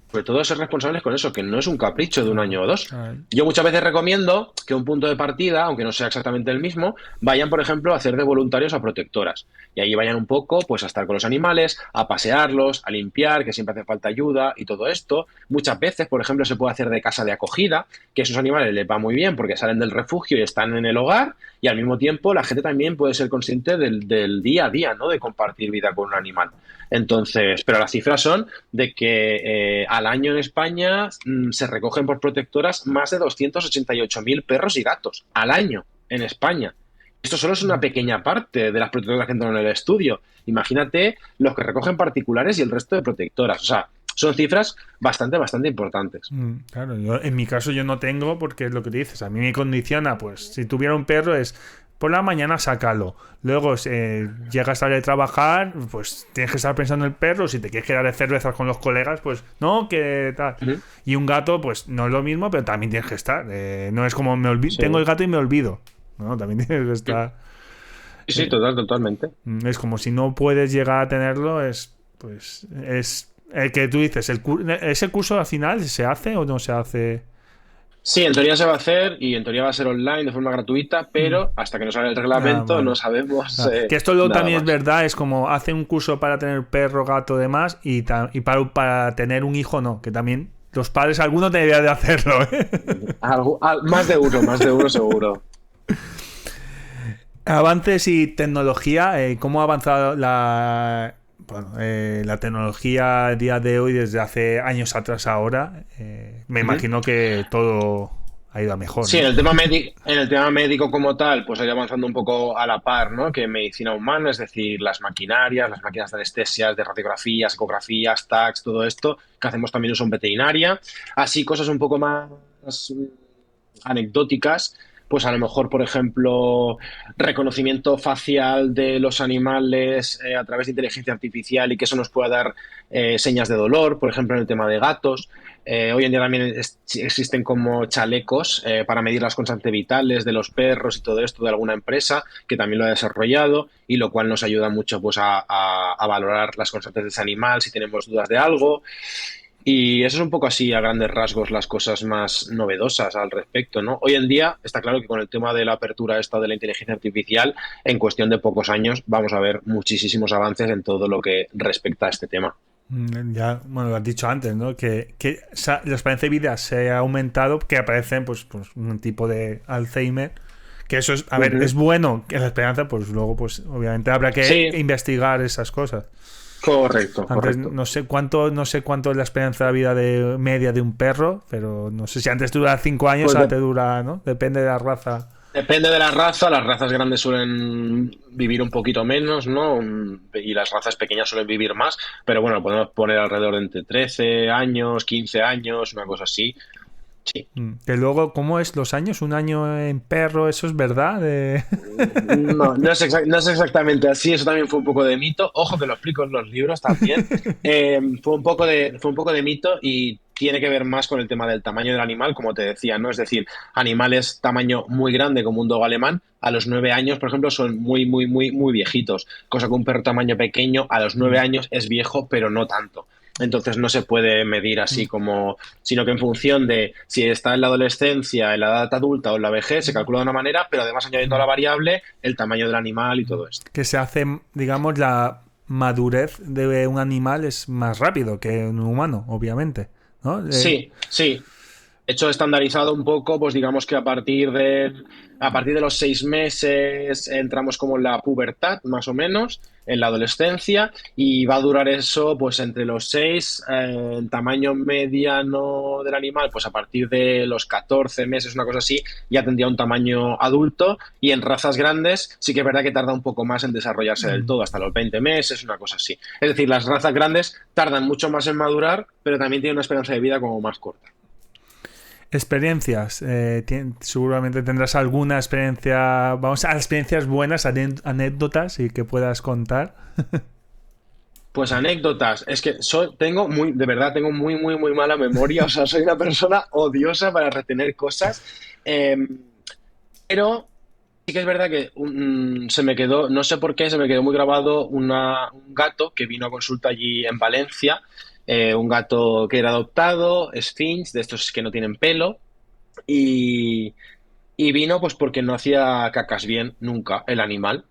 Sobre todo ser responsables con eso, que no es un capricho de un año o dos. Yo muchas veces recomiendo que un punto de partida, aunque no sea exactamente el mismo, vayan, por ejemplo, a hacer de voluntarios a protectoras. Y ahí vayan un poco pues a estar con los animales, a pasearlos, a limpiar, que siempre hace falta ayuda y todo esto. Muchas veces, por ejemplo, se puede hacer de casa de acogida, que a esos animales les va muy bien porque salen del refugio y están en el hogar, y al mismo tiempo la gente también puede ser consciente del día a día, ¿no? De compartir vida con un animal. Entonces, pero las cifras son de que al año en España se recogen por protectoras más de 288.000 perros y gatos al año en España. Esto solo es una pequeña parte de las protectoras que entran en el estudio. Imagínate los que recogen particulares y el resto de protectoras. O sea, son cifras bastante importantes. Claro, en mi caso yo no tengo porque es lo que te dices. A mí me condiciona, pues si tuviera un perro es por la mañana sácalo. Luego llegas tarde de trabajar, pues tienes que estar pensando en el perro. Si te quieres quedar de cervezas con los colegas, pues no, que tal. Y un gato, pues no es lo mismo, pero también tienes que estar. No es como tengo el gato y me olvido. No, también tienes que estar. Sí, totalmente. Es como si no puedes llegar a tenerlo, es el que tú dices, ¿ese curso al final se hace o no se hace? Sí, en teoría se va a hacer y en teoría va a ser online de forma gratuita, pero hasta que no salga el reglamento vale. no sabemos. Que esto también más. Es verdad, es como hace un curso para tener perro, gato, demás y para tener un hijo no, que también los padres, alguno debería de hacerlo, ¿eh? Más de uno seguro. Avances y tecnología, ¿cómo ha avanzado la tecnología a día de hoy desde hace años atrás a ahora? Me imagino que todo ha ido a mejor, Sí, ¿no? en el tema médico como tal, pues ha ido avanzando un poco a la par, ¿no? Que medicina humana, es decir, las maquinarias, las máquinas de anestesias, de radiografías, ecografías, TACs, todo esto, que hacemos también uso en veterinaria. Así cosas un poco más anecdóticas, pues a lo mejor, por ejemplo, reconocimiento facial de los animales a través de inteligencia artificial y que eso nos pueda dar señas de dolor, por ejemplo, en el tema de gatos. Hoy en día también existen como chalecos para medir las constantes vitales de los perros y todo esto de alguna empresa que también lo ha desarrollado y lo cual nos ayuda mucho pues, a valorar las constantes de ese animal si tenemos dudas de algo. Y eso es un poco así, a grandes rasgos, las cosas más novedosas al respecto, ¿no? Hoy en día está claro que con el tema de la apertura esta de la inteligencia artificial, en cuestión de pocos años vamos a ver muchísimos avances en todo lo que respecta a este tema. Ya, bueno, lo has dicho antes, ¿no? Que la esperanza de vida se ha aumentado, que aparecen pues un tipo de Alzheimer, que eso es, a ver, es bueno que la esperanza, pues luego, pues obviamente habrá que Sí, investigar esas cosas. correcto, Antes correcto. no sé cuánto es la esperanza de vida de media de un perro, pero no sé si antes dura 5 años, Pues ahora te dura, ¿no? Depende de la raza. depende de la raza, las razas grandes suelen vivir un poquito menos, ¿no? Y las razas pequeñas suelen vivir más, pero bueno, podemos poner alrededor de entre 13 años, 15 años, una cosa así. Sí. Que luego, ¿cómo es los años? Un año en perro, ¿eso es verdad? No, no es exactamente así, eso también fue un poco de mito. Ojo que lo explico en los libros también. Fue un poco de mito y tiene que ver más con el tema del tamaño del animal, como te decía, ¿no? Es decir, animales tamaño muy grande como un dogo alemán, a los 9 años, por ejemplo, son muy viejitos, cosa que un perro tamaño pequeño a los 9 años es viejo, pero no tanto. Entonces no se puede medir así como, sino que en función de si está en la adolescencia, en la edad adulta o en la vejez, se calcula de una manera, pero además añadiendo a la variable el tamaño del animal y todo esto. Que se hace, digamos, la madurez de un animal es más rápido que un humano, obviamente, ¿no? Sí, sí. Hecho estandarizado un poco, pues digamos que a partir de los 6 meses entramos como en la pubertad, más o menos, en la adolescencia, y va a durar eso pues entre los 6, el tamaño mediano del animal, pues a partir de los 14 meses, una cosa así, ya tendría un tamaño adulto, y en razas grandes sí que es verdad que tarda un poco más en desarrollarse del todo, hasta los 20 meses, una cosa así. Es decir, las razas grandes tardan mucho más en madurar, pero también tienen una esperanza de vida como más corta. Experiencias. Seguramente tendrás alguna experiencia. Vamos a experiencias buenas, anécdotas y que puedas contar. Pues anécdotas, es que de verdad tengo muy mala memoria, o sea, soy una persona odiosa para retener cosas, eh, pero sí que es verdad que se me quedó, no sé por qué, se me quedó muy grabado un gato que vino a consulta allí en Valencia, un gato que era adoptado, Sphinx, de estos que no tienen pelo, y, y vino pues porque no hacía cacas bien nunca el animal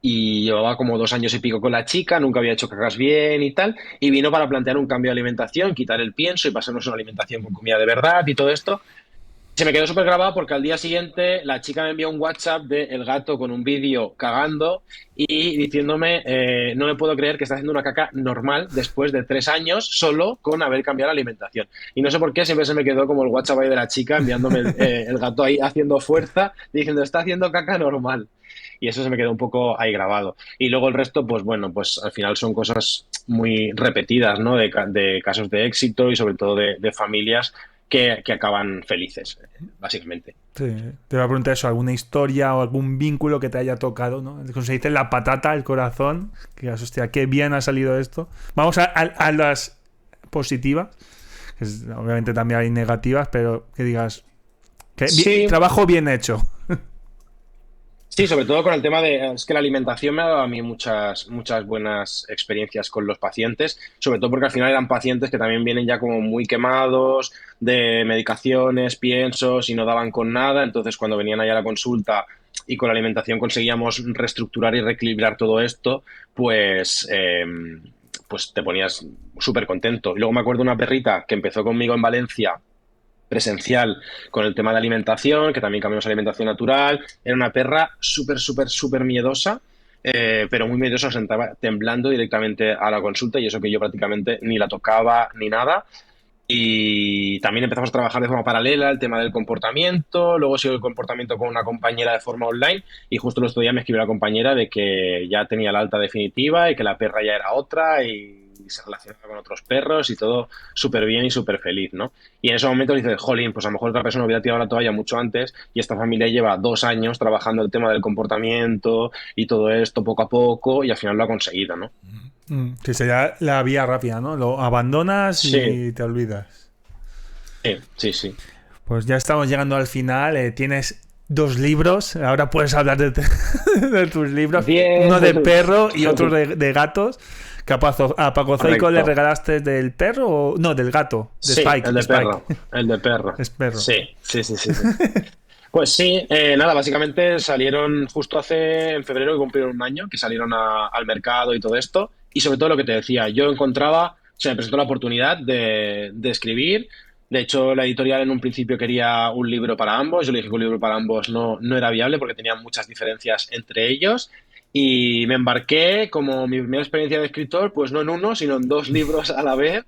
y llevaba como 2 años y pico con la chica, nunca había hecho cacas bien y tal, y vino para plantear un cambio de alimentación, quitar el pienso y pasarnos a una alimentación con comida de verdad y todo esto. Se me quedó súper grabado porque al día siguiente la chica me envió un WhatsApp del gato con un vídeo cagando y diciéndome, no me puedo creer que está haciendo una caca normal después de 3 años solo con haber cambiado la alimentación. Y no sé por qué siempre se me quedó como el WhatsApp ahí de la chica enviándome el gato ahí haciendo fuerza, diciendo, está haciendo caca normal. Y eso se me quedó un poco ahí grabado. Y luego el resto, pues bueno, pues al final son cosas muy repetidas, ¿no? De casos de éxito y sobre todo de familias que acaban felices, básicamente. Sí, te voy a preguntar eso, alguna historia o algún vínculo que te haya tocado, ¿no? Como se dice, la patata, el corazón, que digas, hostia, qué bien ha salido esto. Vamos a las positivas, que obviamente también hay negativas, pero que digas, que Sí, trabajo bien hecho. sí, sobre todo con el tema es que la alimentación me ha dado a mí muchas buenas experiencias con los pacientes, sobre todo porque al final eran pacientes que también vienen ya como muy quemados de medicaciones, piensos y no daban con nada, entonces cuando venían allá a la consulta y con la alimentación conseguíamos reestructurar y reequilibrar todo esto, pues pues te ponías súper contento. Y luego me acuerdo una perrita que empezó conmigo en Valencia presencial con el tema de alimentación, que también cambiamos a alimentación natural. Era una perra súper, súper, súper miedosa, pero muy miedosa, se sentaba temblando directamente a la consulta y eso que yo prácticamente ni la tocaba ni nada. Y también empezamos a trabajar de forma paralela el tema del comportamiento, luego sigo el comportamiento con una compañera de forma online y justo el otro día me escribió la compañera de que ya tenía la alta definitiva y que la perra ya era otra y se relacionaba con otros perros y todo súper bien y súper feliz, ¿no? Y en ese momento dices, jolín, pues a lo mejor otra persona hubiera tirado la toalla mucho antes y esta familia lleva 2 años trabajando el tema del comportamiento y todo esto poco a poco y al final lo ha conseguido, ¿no? Que sería la vía rápida, ¿no? Lo abandonas Sí, y te olvidas. sí, sí, sí. Pues ya estamos llegando al final. Tienes 2 libros. Ahora puedes hablar de tus libros. Bien. Uno de perro y otro de gatos. Que a Paco Zoico le Correcto. regalaste del perro o... No, del gato. De Sí, Spike. el de Spike. perro, el de perro. Es perro. Sí, sí, sí, sí, sí. Pues sí, nada, básicamente salieron justo en febrero que cumplieron 1 año, que salieron al mercado y todo esto. Y sobre todo lo que te decía, yo encontraba, se me presentó la oportunidad de escribir. De hecho, la editorial en un principio quería un libro para ambos. Yo le dije que un libro para ambos no era viable porque tenían muchas diferencias entre ellos. Y me embarqué como mi primera experiencia de escritor, pues no en uno, sino en 2 libros a la vez,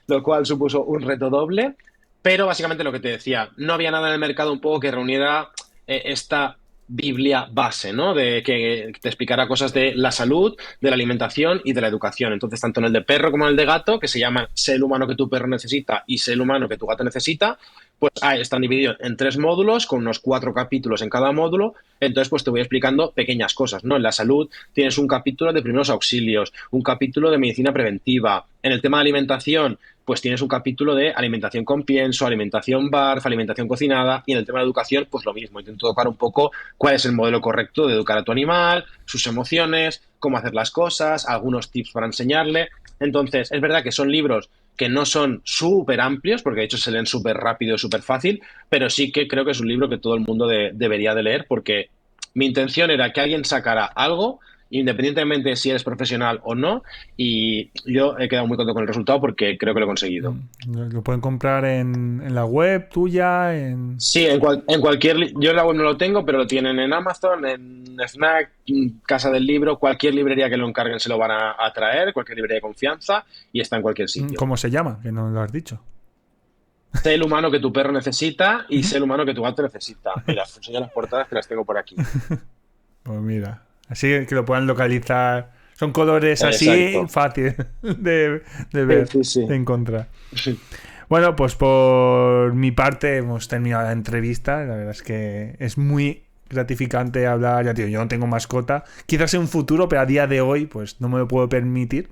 lo cual supuso un reto doble. Pero básicamente lo que te decía, no había nada en el mercado un poco que reuniera esta Biblia base, ¿no? De que te explicara cosas de la salud, de la alimentación y de la educación. Entonces, tanto en el de perro como en el de gato, que se llama Sé el humano que tu perro necesita y Sé el humano que tu gato necesita, pues están divididos en 3 módulos con unos 4 capítulos en cada módulo. Entonces, pues te voy explicando pequeñas cosas, ¿no? En la salud tienes un capítulo de primeros auxilios, un capítulo de medicina preventiva. En el tema de alimentación, pues tienes un capítulo de alimentación con pienso, alimentación BARF, alimentación cocinada, y en el tema de educación, pues lo mismo. Intento tocar un poco cuál es el modelo correcto de educar a tu animal, sus emociones, cómo hacer las cosas, algunos tips para enseñarle. Entonces, es verdad que son libros que no son súper amplios, porque de hecho se leen súper rápido y súper fácil, pero sí que creo que es un libro que todo el mundo debería de leer, porque mi intención era que alguien sacara algo, independientemente de si eres profesional o no, y yo he quedado muy contento con el resultado porque creo que lo he conseguido. Lo pueden comprar en la web tuya, en... Sí, en cualquier... Yo en la web no lo tengo, pero lo tienen en Amazon, en Fnac, en Casa del Libro, cualquier librería que lo encarguen se lo van a traer, cualquier librería de confianza, y está en cualquier sitio. ¿Cómo se llama? Que no lo has dicho. Sé el humano que tu perro necesita y sé el humano que tu gato necesita. Mira, os enseño las portadas que las tengo por aquí. Pues mira, así que lo puedan localizar. Son colores así Exacto. fácil de ver, Sí, sí, de encontrar. sí. Bueno, pues por mi parte hemos terminado la entrevista. La verdad es que es muy gratificante hablar. Ya tío, yo no tengo mascota. Quizás en un futuro, pero a día de hoy pues no me lo puedo permitir.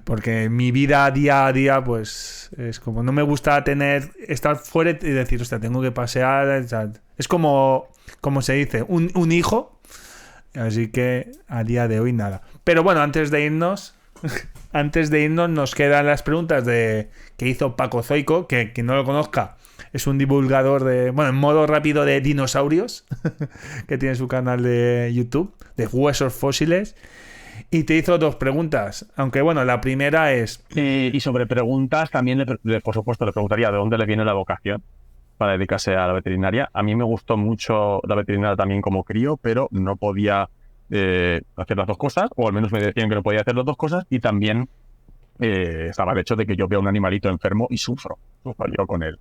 Porque mi vida día a día pues es como... No me gusta estar fuera y decir, hostia, tengo que pasear. O sea, es como se dice, un hijo. Así que a día de hoy nada. Pero bueno, antes de irnos nos quedan las preguntas que hizo Paco Zoico, que quien no lo conozca es un divulgador en modo rápido de dinosaurios, que tiene su canal de YouTube, de huesos fósiles, y te hizo 2 preguntas, aunque bueno, la primera es... Y sobre preguntas, también, por supuesto, le preguntaría de dónde le viene la vocación para dedicarse a la veterinaria. A mí me gustó mucho la veterinaria también como crío, pero no podía hacer las 2 cosas, o al menos me decían que no podía hacer las 2 cosas, y también estaba el hecho de que yo veo un animalito enfermo y sufro yo con él.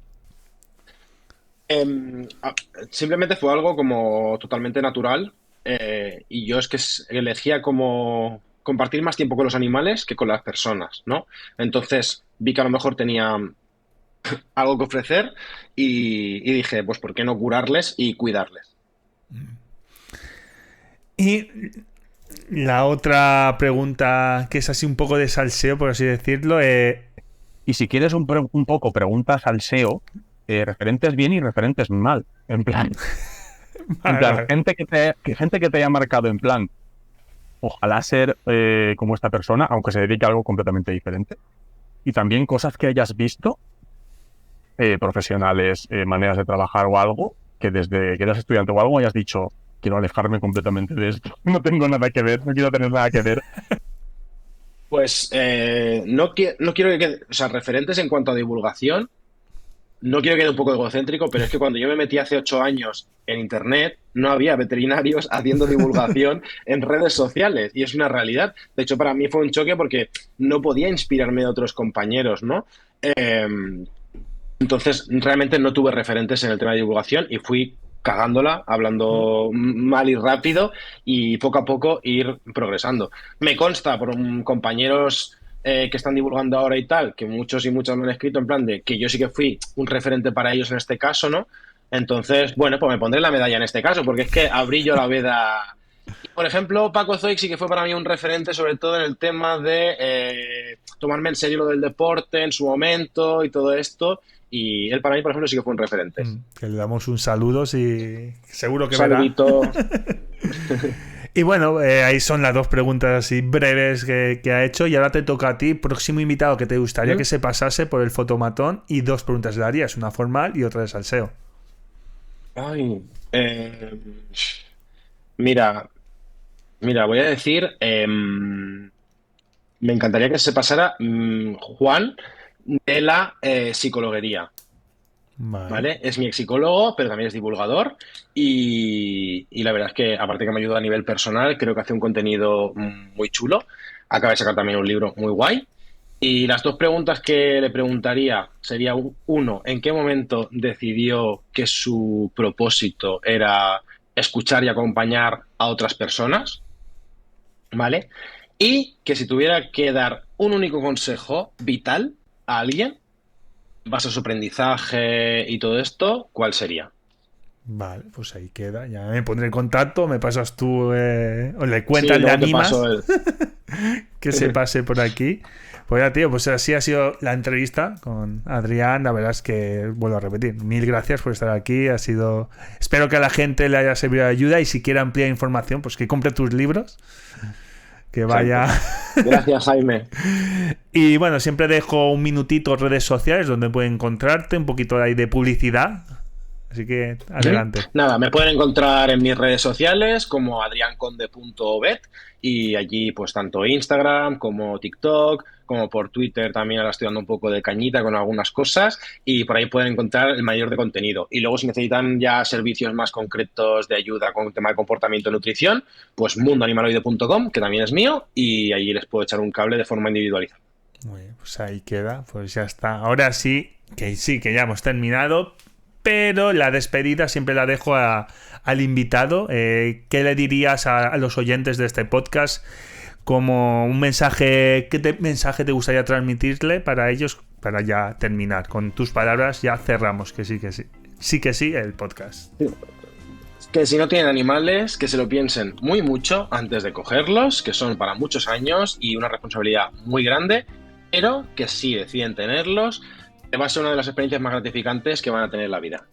Simplemente fue algo como totalmente natural, y yo es que elegía como compartir más tiempo con los animales que con las personas, ¿no? Entonces vi que a lo mejor tenía algo que ofrecer y dije, pues ¿por qué no curarles y cuidarles? Y la otra pregunta, que es así un poco de salseo, por así decirlo, Y si quieres un poco preguntas al SEO, referentes bien y referentes mal. En plan, vale. gente que te haya marcado en plan, ojalá ser como esta persona, aunque se dedique a algo completamente diferente. Y también cosas que hayas visto, profesionales, maneras de trabajar o algo, que desde que eras estudiante o algo hayas dicho, quiero alejarme completamente de esto. No tengo nada que ver, no quiero tener nada que ver. Pues no quiero que quede, o sea, referentes en cuanto a divulgación, no quiero que quede un poco egocéntrico, pero es que cuando yo me metí hace 8 años en Internet, no había veterinarios haciendo divulgación en redes sociales y es una realidad. De hecho, para mí fue un choque porque no podía inspirarme de otros compañeros, ¿no? Eh, entonces, realmente no tuve referentes en el tema de divulgación y fui cagándola, hablando mal y rápido y poco a poco ir progresando. Me consta por compañeros que están divulgando ahora y tal, que muchos y muchas me han escrito en plan de que yo sí que fui un referente para ellos en este caso, ¿no? Entonces, bueno, pues me pondré la medalla en este caso, porque es que abrí yo la veda. Por ejemplo, Paco Zoic sí que fue para mí un referente, sobre todo en el tema de tomarme en serio lo del deporte en su momento y todo esto. Y él para mí, por ejemplo, sí que fue un referente. Que le damos un saludo, si seguro que Un verá. saludito. Y bueno, ahí son las dos preguntas así breves que ha hecho. Y ahora te toca a ti, próximo invitado que te gustaría que se pasase por el fotomatón. Y dos preguntas le harías, una formal y otra de salseo. Ay, mira, mira, voy a decir, me encantaría que se pasara Juan de la psicologuería. Vale. ¿Vale? Es mi ex psicólogo, pero también es divulgador y la verdad es que, aparte que me ayuda a nivel personal, creo que hace un contenido muy chulo. Acaba de sacar también un libro muy guay. Y las dos preguntas que le preguntaría sería, uno, ¿en qué momento decidió que su propósito era escuchar y acompañar a otras personas? ¿Vale? Y que si tuviera que dar un único consejo vital a alguien, base a su aprendizaje y todo esto, ¿cuál sería? Vale, pues ahí queda. Ya me pondré en contacto, me pasas tú, o le Sí, cuentas, le luego te paso animas el... que se pase por aquí. Pues ya, tío, pues así ha sido la entrevista con Adrián. La verdad es que, vuelvo a repetir, mil gracias por estar aquí. Ha sido... Espero que a la gente le haya servido de ayuda y si quiere ampliar información, pues que compre tus libros. Que vaya... Gracias, Jaime. Y bueno, siempre dejo un minutito redes sociales donde pueden encontrarte, un poquito ahí de publicidad. Así que adelante. Nada, me pueden encontrar en mis redes sociales como adrianconde.bet y allí pues tanto Instagram como TikTok, como por Twitter también ahora estoy dando un poco de cañita con algunas cosas y por ahí pueden encontrar el mayor de contenido. Y luego si necesitan ya servicios más concretos de ayuda con el tema de comportamiento y nutrición, pues mundoanimaloide.com, que también es mío, y allí les puedo echar un cable de forma individualizada. Muy bien, pues ahí queda, pues ya está. Ahora sí, que ya hemos terminado. Pero la despedida siempre la dejo al invitado. ¿Qué le dirías a los oyentes de este podcast como un mensaje? ¿Qué mensaje te gustaría transmitirle para ellos para ya terminar? Con tus palabras ya cerramos, que sí, que sí. Sí que sí, el podcast. Que si no tienen animales, que se lo piensen muy mucho antes de cogerlos, que son para muchos años y una responsabilidad muy grande, pero que si deciden tenerlos, va a ser una de las experiencias más gratificantes que van a tener en la vida.